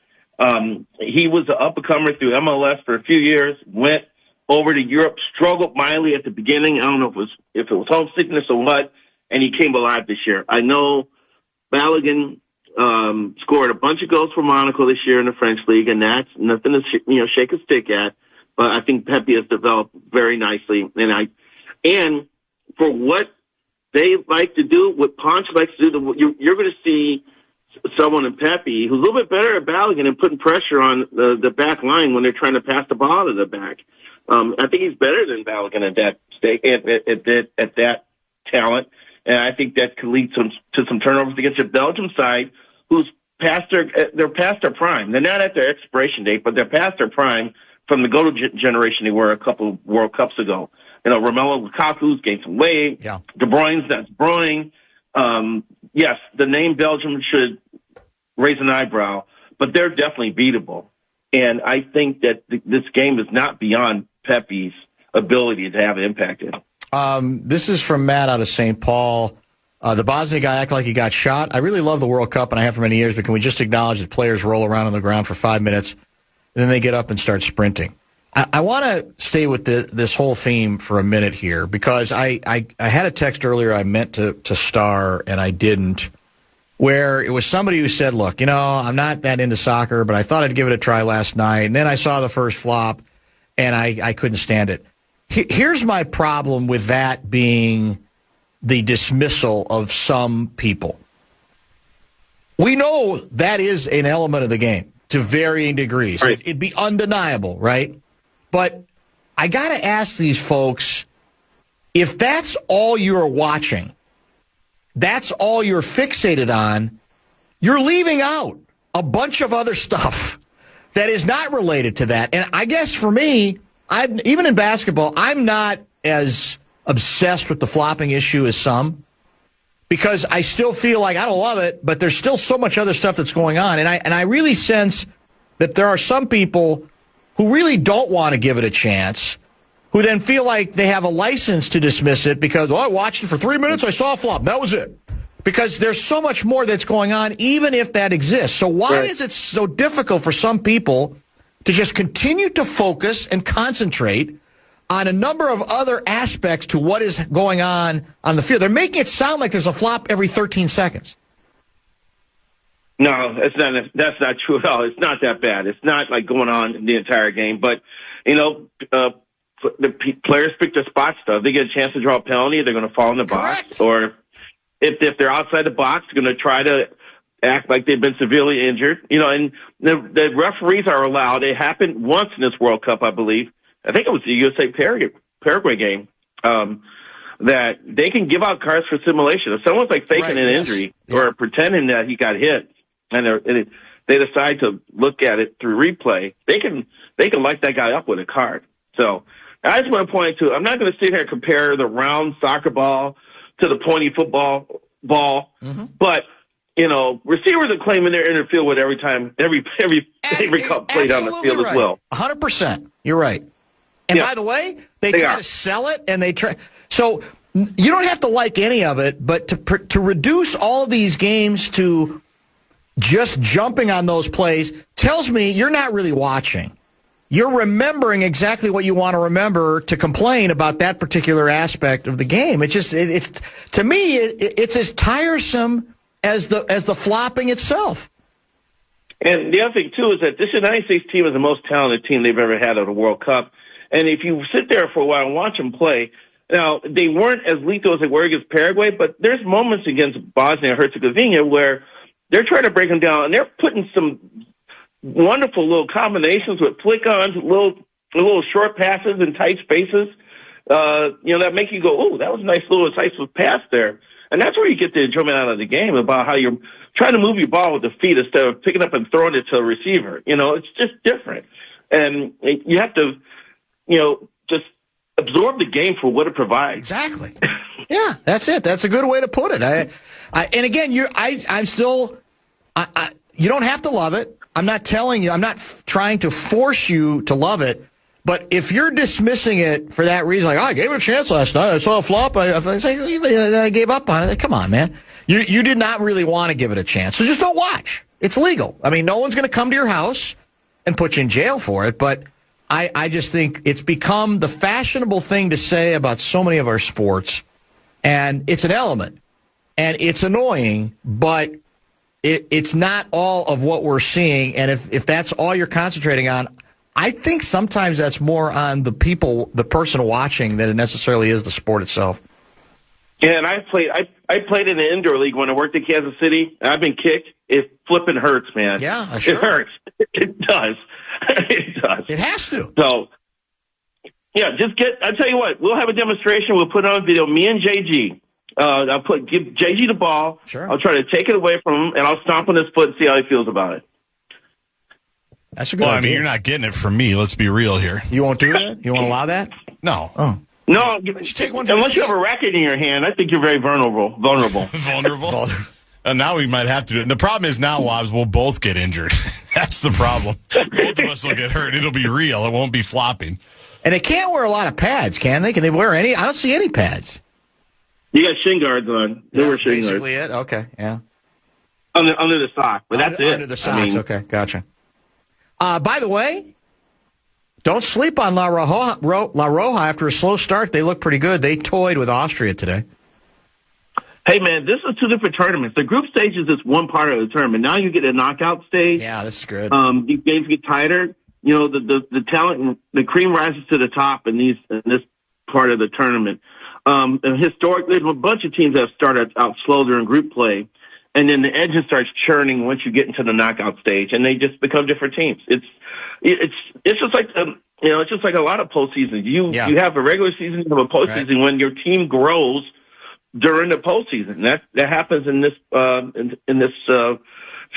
He was an up-and-comer through MLS for a few years, went over to Europe, struggled mildly at the beginning. I don't know if it was homesickness or what, and he came alive this year. I know Balogun scored a bunch of goals for Monaco this year in the French league, and that's nothing to shake a stick at. But I think Pepe has developed very nicely, and for what they like to do, what Ponch likes to do, you're going to see someone in Pepe who's a little bit better at Balogun and putting pressure on the back line when they're trying to pass the ball to the back. I think he's better than Balogun at that state, at that talent, and I think that could lead to some turnovers against the Belgium side, who's they're past their prime. They're not at their expiration date, but they're past their prime from the GOAT generation they were a couple of World Cups ago. Romelu Lukaku's gained some weight. Yeah. De Bruyne's that's growing. Yes, the name Belgium should raise an eyebrow, but they're definitely beatable. And I think that this game is not beyond Pepe's ability to have impact in. This is from Matt out of St. Paul. The Bosnia guy acted like he got shot. I really love the World Cup, and I have for many years, but can we just acknowledge that players roll around on the ground for 5 minutes, and then they get up and start sprinting? I want to stay with this whole theme for a minute here, because I had a text earlier I meant to star, and I didn't, where it was somebody who said, look, I'm not that into soccer, but I thought I'd give it a try last night, and then I saw the first flop, and I couldn't stand it. Here's my problem with that being the dismissal of some people. We know that is an element of the game to varying degrees. Right. It'd be undeniable, right? But I got to ask these folks, if that's all you're watching, that's all you're fixated on, you're leaving out a bunch of other stuff that is not related to that. And I guess for me, even in basketball, I'm not as obsessed with the flopping issue as some, because I still feel like I don't love it, but there's still so much other stuff that's going on. And I really sense that there are some people who really don't want to give it a chance, who then feel like they have a license to dismiss it because, I watched it for 3 minutes, I saw a flop, that was it. Because there's so much more that's going on, even if that exists. So why is it so difficult for some people to just continue to focus and concentrate on a number of other aspects to what is going on the field? They're making it sound like there's a flop every 13 seconds. No, that's not true at all. It's not that bad. It's not like going on the entire game. But, the players pick their spot stuff. They get a chance to draw a penalty, they're going to fall in the box. Or if they're outside the box, they're going to try to act like they've been severely injured. And the referees are allowed. It happened once in this World Cup, I believe. I think it was the USA Paraguay game, that they can give out cards for simulation. If someone's like faking an injury or pretending that he got hit, and they decide to look at it through replay, they can light that guy up with a card. So I just want to point to, I'm not going to sit here and compare the round soccer ball to the pointy football ball, but receivers are claiming they're in the field with every cup play down the field as well. 100%. You're right. And by the way, they try to sell it, and they try. So you don't have to like any of it, but to reduce all of these games to just jumping on those plays tells me you're not really watching. You're remembering exactly what you want to remember to complain about that particular aspect of the game. It's to me, it's as tiresome as the flopping itself. And the other thing too is that this United States team is the most talented team they've ever had at a World Cup. And if you sit there for a while and watch them play, now they weren't as lethal as they were against Paraguay, but there's moments against Bosnia and Herzegovina where they're trying to break them down, and they're putting some wonderful little combinations with flick-ons, little short passes in tight spaces, that make you go, "Oh, that was a nice little incisive pass there." And that's where you get the enjoyment out of the game, about how you're trying to move your ball with the feet instead of picking up and throwing it to a receiver. It's just different. And you have to, just absorb the game for what it provides. Exactly. Yeah, that's it. That's a good way to put it. And again, I'm still, you don't have to love it. I'm not telling you, I'm not trying to force you to love it. But if you're dismissing it for that reason, like, I gave it a chance last night, I saw a flop, I gave up on it. Come on, man. You did not really want to give it a chance. So just don't watch. It's legal. I mean, no one's going to come to your house and put you in jail for it. But I just think it's become the fashionable thing to say about so many of our sports. And it's an element. And it's annoying, but it's not all of what we're seeing. And if that's all you're concentrating on, I think sometimes that's more on the person watching than it necessarily is the sport itself. Yeah, and I played in the indoor league when I worked in Kansas City, and I've been kicked. It flipping hurts, man. Yeah, sure. It hurts. It does. It does. It has to. So, yeah, I'll tell you what, we'll have a demonstration. We'll put on video, me and JG. Give JG the ball. Sure. I'll try to take it away from him, and I'll stomp on his foot and see how he feels about it. That's a good idea. I mean, you're not getting it from me. Let's be real here. You won't do that? You won't allow that? No. Oh. No, take one unless you have a racket in your hand, I think you're very vulnerable. Vulnerable? And now we might have to do it. And the problem is now, Wobbs, we'll both get injured. That's the problem. Both of us will get hurt. It'll be real. It won't be flopping. And they can't wear a lot of pads, can they? Can they wear any? I don't see any pads. You got shin guards on. They were shin guards. Basically it? Okay, yeah. Under the sock, but that's it. Under the socks, okay, gotcha. By the way, don't sleep on La Roja after a slow start. They look pretty good. They toyed with Austria today. Hey, man, this is two different tournaments. The group stage is just one part of the tournament. Now you get a knockout stage. Yeah, this is good. These games get tighter. The talent, the cream rises to the top in this part of the tournament. And historically, there's a bunch of teams that have started out slow during group play, and then the engine starts churning once you get into the knockout stage, and they just become different teams. It's just like it's just like a lot of postseasons. You have a regular season, you have a postseason when your team grows during the postseason. That happens in this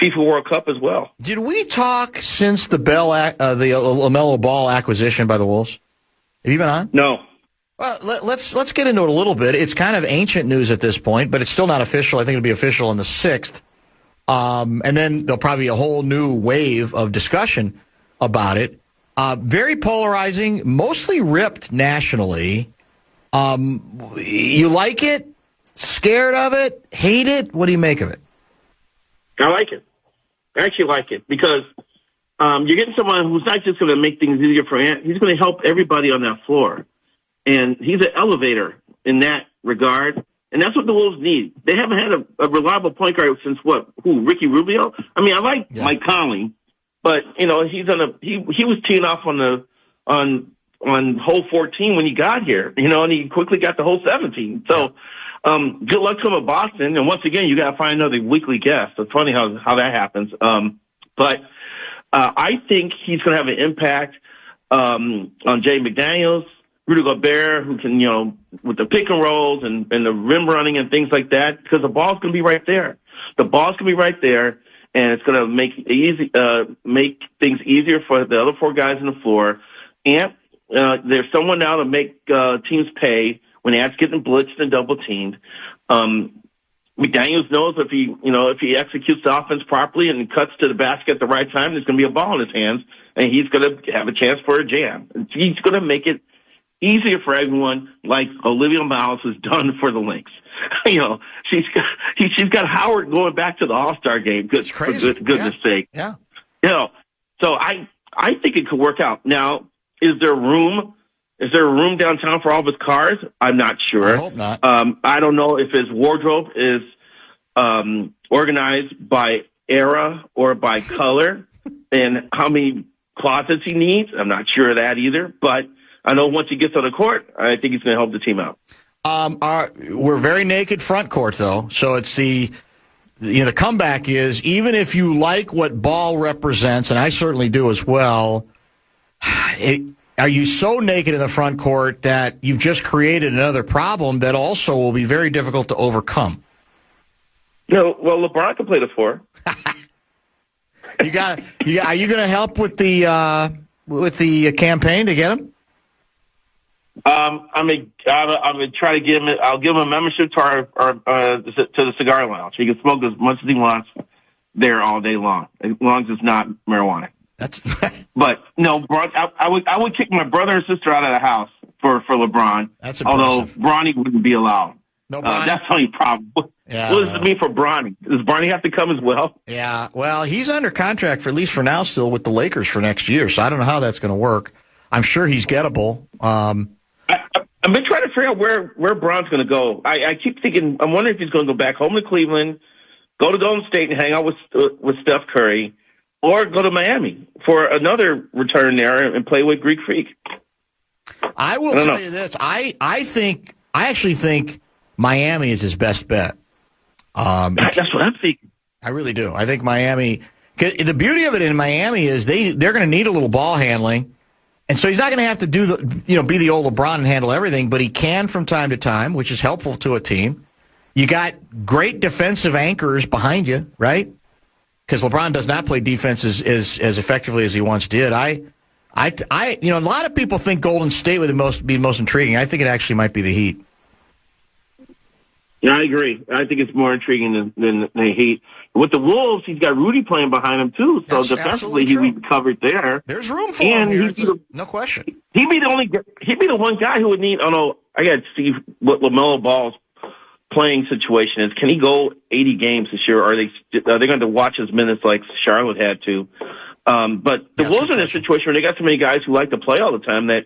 FIFA World Cup as well. Did we talk since the LaMelo Ball acquisition by the Wolves? Have you been on? No. Well, let's get into it a little bit. It's kind of ancient news at this point, but it's still not official. I think it'll be official on the 6th. And then there'll probably be a whole new wave of discussion about it. Very polarizing, mostly ripped nationally. You like it? Scared of it? Hate it? What do you make of it? I like it. I actually like it because you're getting someone who's not just going to make things easier for Ant. He's going to help everybody on that floor. And he's an elevator in that regard. And that's what the Wolves need. They haven't had a reliable point guard since Ricky Rubio? I mean, I like Mike Conley, but he was teeing off on hole 14 when he got here, and he quickly got the hole 17. So, good luck to him at Boston. And once again, you got to find another weekly guest. It's funny how that happens. But I think he's going to have an impact on Jay McDaniels, Rudy Gobert, who can, with the pick and rolls and the rim running and things like that, because the ball's going to be right there. The ball's going to be right there, and it's going to make things easier for the other four guys on the floor. And there's someone now to make teams pay when Ant's getting blitzed and double teamed. McDaniels knows if he executes the offense properly and cuts to the basket at the right time, there's going to be a ball in his hands, and he's going to have a chance for a jam. He's going to make it easier for everyone, like Olivia Miles has done for the Lynx. She's got Howard going back to the All-Star game. For goodness sake. Yeah. So I think it could work out. Now, is there room downtown for all of his cars? I'm not sure. I hope not. I don't know if his wardrobe is organized by era or by color and how many closets he needs. I'm not sure of that either, but I know once he gets on the court, I think he's going to help the team out. We're very naked front court, though. So it's the comeback is, even if you like what ball represents, and I certainly do as well, are you so naked in the front court that you've just created another problem that also will be very difficult to overcome? Well, LeBron can play the four. Are you going to help with the campaign to get him? I'm gonna try to give him. I'll give him a membership to the cigar lounge. He can smoke as much as he wants there all day long, as long as it's not marijuana. But no, I would kick my brother and sister out of the house for LeBron. That's impressive. Although Bronny wouldn't be allowed. No, Bronny? That's the only problem. Yeah, what does it mean for Bronny? Does Bronny have to come as well? Yeah, well, he's under contract for at least for now still with the Lakers for next year, so I don't know how that's going to work. I'm sure he's gettable. I've been trying to figure out where Bron's going to go. I keep thinking, I'm wondering if he's going to go back home to Cleveland, go to Golden State and hang out with Steph Curry, or go to Miami for another return there and play with Greek Freak. I will tell you this. I actually think Miami is his best bet. That's what I'm thinking. I really do. I think Miami. The beauty of it in Miami is they're going to need a little ball handling. And so he's not going to have to be the old LeBron and handle everything, but he can from time to time, which is helpful to a team. You got great defensive anchors behind you, right? Because LeBron does not play defense as effectively as he once did. A lot of people think Golden State would be most intriguing. I think it actually might be the Heat. Yeah, I agree. I think it's more intriguing than the Heat. With the Wolves, he's got Rudy playing behind him too, so defensively he'd be covered there. There's room for him here. No question. He'd be the one guy who would need. Oh no, I got to see what LaMelo Ball's playing situation is. Can he go 80 games this year? Or are they going to watch his minutes like Charlotte had to? But the Wolves are in a situation where they got so many guys who like to play all the time that,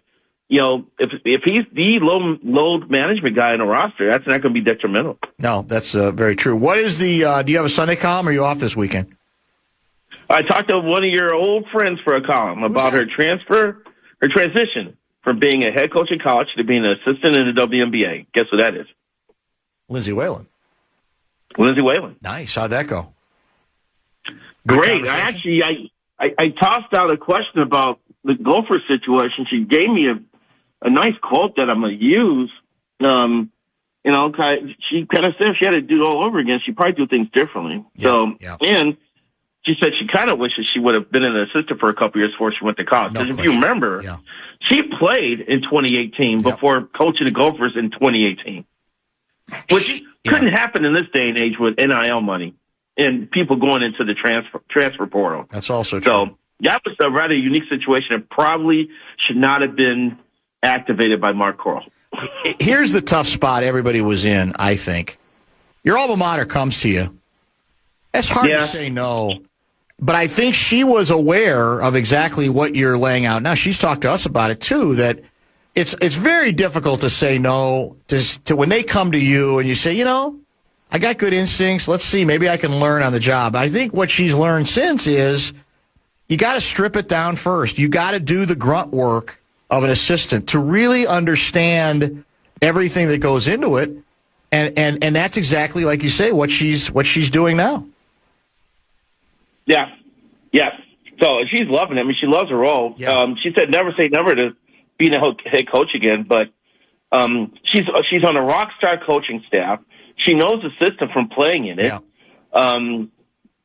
if he's the load management guy in the roster, that's not going to be detrimental. No, that's very true. What is do you have a Sunday column, or are you off this weekend? I talked to one of your old friends for a column about her transition from being a head coach in college to being an assistant in the WNBA. Guess who that is? Lindsay Whalen. Nice. How'd that go? Great. I tossed out a question about the Gopher situation. She gave me a nice quote that I'm going to use. She kind of said if she had to do it all over again, she'd probably do things differently. And she said she kind of wishes she would have been an assistant for a couple years before she went to college. Because if you remember, she played in 2018 before coaching the Gophers in 2018, which couldn't happen in this day and age with NIL money and people going into the transfer portal. That's also true. So that was a rather unique situation. It probably should not have been activated by Mark Corral. Here's the tough spot everybody was in, I think. Your alma mater comes to you. It's hard to say no. But I think she was aware of exactly what you're laying out now. She's talked to us about it, too, that it's very difficult to say no to when they come to you and you say, you know, I got good instincts. Let's see. Maybe I can learn on the job. I think what she's learned since is you got to strip it down first. You got to do the grunt work of an assistant to really understand everything that goes into it. And that's exactly, like you say, what she's doing now. Yeah. Yes. So she's loving it. I mean, she loves her role. Yeah. She said never say never to being a head coach again, but she's on a rock star coaching staff. She knows the system from playing in it. Yeah.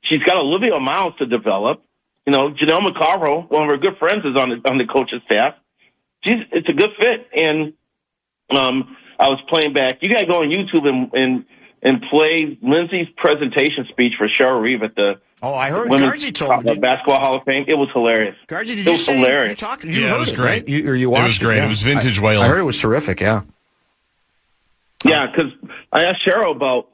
She's got a little bit of miles to develop. You know, Janelle McCarroll, one of her good friends, is on the coach's staff. It's a good fit. And I was playing back. You got to go on YouTube and play Lindsay's presentation speech for Cheryl Reeve at the I heard Gaardsy told me. Basketball Hall of Fame. It was hilarious. Gaardsy, did you say hilarious. You talked? You it was great. Right? You watched it was great. Yeah. It was vintage Whalen. I heard it was terrific, yeah. Yeah, because I asked Cheryl about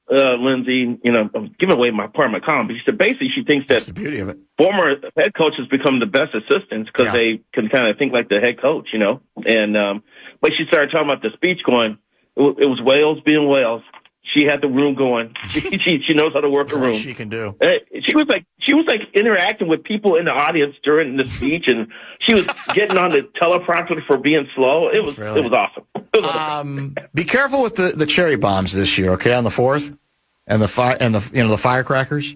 Lindsay, you know, I'm giving away my part of my column, but she said basically she thinks that's the beauty of it. Former head coaches become the best assistants because they can kind of think like the head coach, you know. And but she started talking about the speech going, it was Wales being Wales. She had the room going. She knows how to work a room. She can do. She was like interacting with people in the audience during the speech, and she was getting on the teleprompter for being slow. It was awesome. Be careful with the cherry bombs this year, okay? On the 4th, and the the firecrackers.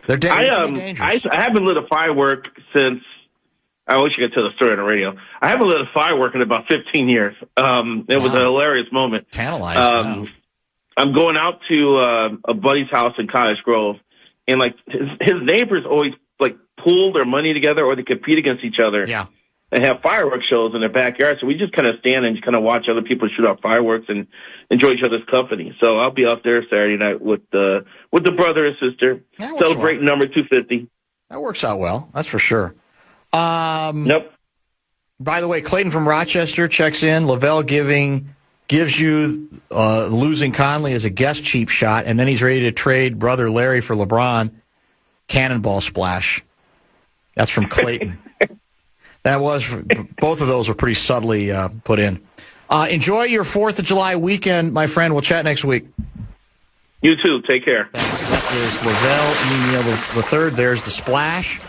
They're dangerous. I haven't lit a firework since. I wish I could tell the story on the radio. I haven't lit a firework in about 15 years. It was a hilarious moment. Tantalizing. I'm going out to a buddy's house in Cottage Grove, and like his neighbors always like pool their money together or they compete against each other. Yeah. And have fireworks shows in their backyard. So we just kind of stand and kind of watch other people shoot off fireworks and enjoy each other's company. So I'll be out there Saturday night with the brother and sister celebrating number 250. That works out well. That's for sure. Nope. By the way, Clayton from Rochester checks in. Lavelle gives you losing Conley as a guest cheap shot, and then he's ready to trade brother Larry for LeBron. Cannonball splash. That's from Clayton. Both of those were pretty subtly put in. Enjoy your 4th of July weekend, my friend. We'll chat next week. You too. Take care. Thanks. That is Lavelle Neal the third. There's the splash.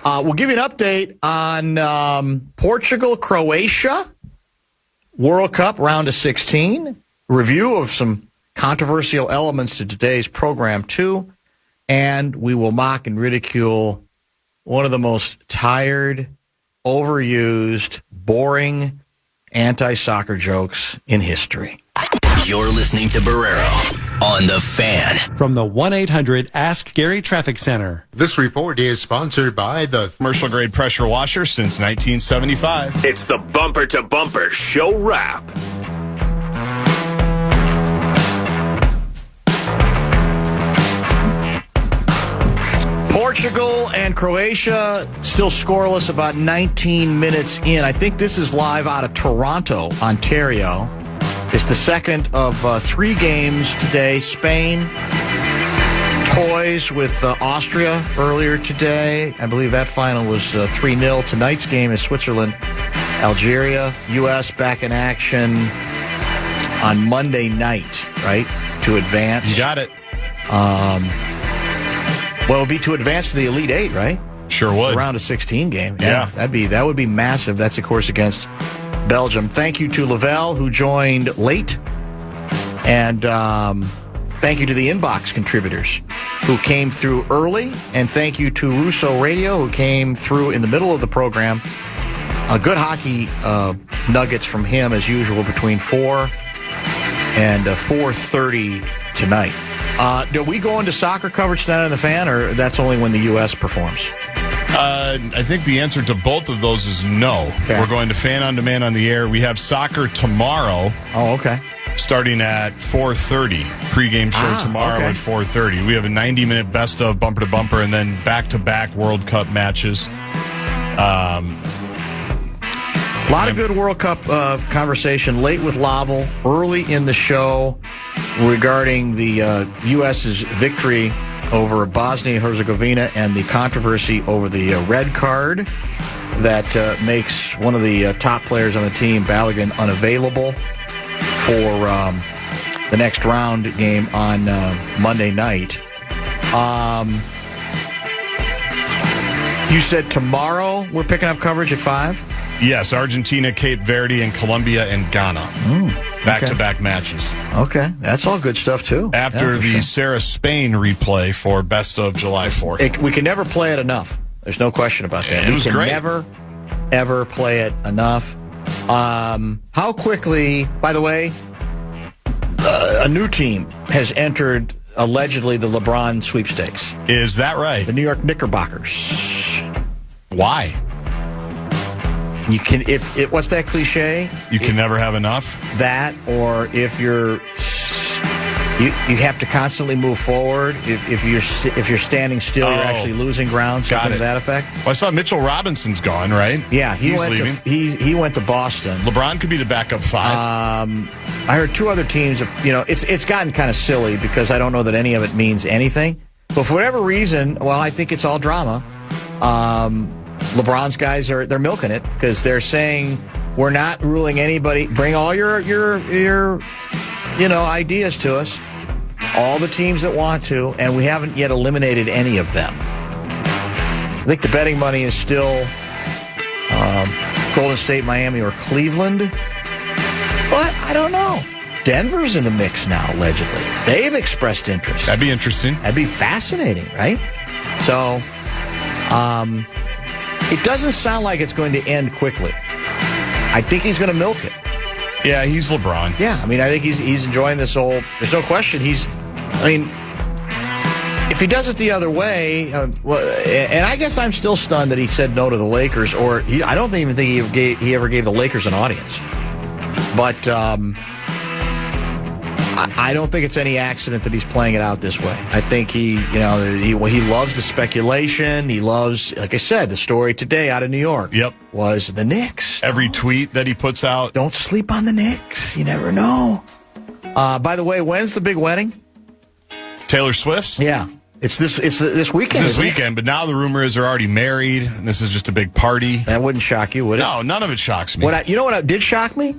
We'll give you an update on Portugal, Croatia, World Cup round of 16. Review of some controversial elements to today's program, too. And we will mock and ridicule one of the most tired, overused, boring anti-soccer jokes in history. You're listening to Barrero on The Fan. From the 1-800-ASK-GARY Traffic Center. This report is sponsored by the commercial-grade pressure washer since 1975. It's the Bumper to Bumper Show Wrap. Portugal and Croatia still scoreless about 19 minutes in. I think this is live out of Toronto, Ontario. It's the second of 3 games today. Spain toys with Austria earlier today. I believe that final was 3-0. Tonight's game is Switzerland, Algeria. U.S. back in action on Monday night, right, to advance. You got it. Well, it would be to advance to the Elite Eight, right? Sure would. A round of 16 game. Yeah. That would be massive. That's, of course, against Belgium. Thank you to Lavelle, who joined late. And thank you to the Inbox contributors who came through early. And thank you to Russo Radio, who came through in the middle of the program. A good hockey nuggets from him, as usual, between 4 and 4:30 tonight. Do we go into soccer coverage tonight on the Fan, or that's only when the U.S. performs? I think the answer to both of those is no. Okay. We're going to Fan on Demand on the air. We have soccer tomorrow. Oh, okay. Starting at 4:30. Pregame show tomorrow at 4:30. We have a 90-minute best of bumper to bumper, and then back-to-back World Cup matches. A lot of good World Cup conversation late with Lavelle, early in the show regarding the U.S.'s victory over Bosnia and Herzegovina and the controversy over the red card that makes one of the top players on the team, Balogun, unavailable for the next round game on Monday night. You said tomorrow we're picking up coverage at 5? Yes, Argentina, Cape Verde, and Colombia and Ghana. Back-to-back matches. Okay, that's all good stuff, too. After the Sarah-Spain replay for Best of July 4th. We can never play it enough. There's no question about that. It was great. We can never, ever play it enough. How quickly, by the way, a new team has entered, allegedly, the LeBron sweepstakes. Is that right? The New York Knickerbockers. Why? You can, if what's that cliche? You can never have enough? That, or if you have to constantly move forward. If you're standing still, you're actually losing ground. Something to that effect. Well, I saw Mitchell Robinson's gone, right? Yeah, he's leaving. He went to Boston. LeBron could be the backup 5. I heard 2 other teams. It's gotten kind of silly because I don't know that any of it means anything. But for whatever reason, well, I think it's all drama. LeBron's guys they're milking it because they're saying we're not ruling anybody. Bring all your ideas to us. All the teams that want to, and we haven't yet eliminated any of them. I think the betting money is still Golden State, Miami, or Cleveland. But I don't know. Denver's in the mix now, allegedly. They've expressed interest. That'd be interesting. That'd be fascinating, right? So, it doesn't sound like it's going to end quickly. I think he's going to milk it. Yeah, he's LeBron. Yeah, I mean, I think he's enjoying this whole. There's no question. If he does it the other way, and I guess I'm still stunned that he said no to the Lakers, or I don't even think he ever gave the Lakers an audience. But I don't think it's any accident that he's playing it out this way. I think he loves the speculation. He loves, like I said, the story today out of New York. Yep. Was the Knicks. Every tweet that he puts out. Don't sleep on the Knicks. You never know. By the way, when's the big wedding? Taylor Swift's? Yeah. It's this weekend. It's this weekend, but now the rumor is they're already married, and this is just a big party. That wouldn't shock you, would it? No, none of it shocks me. You know what did shock me?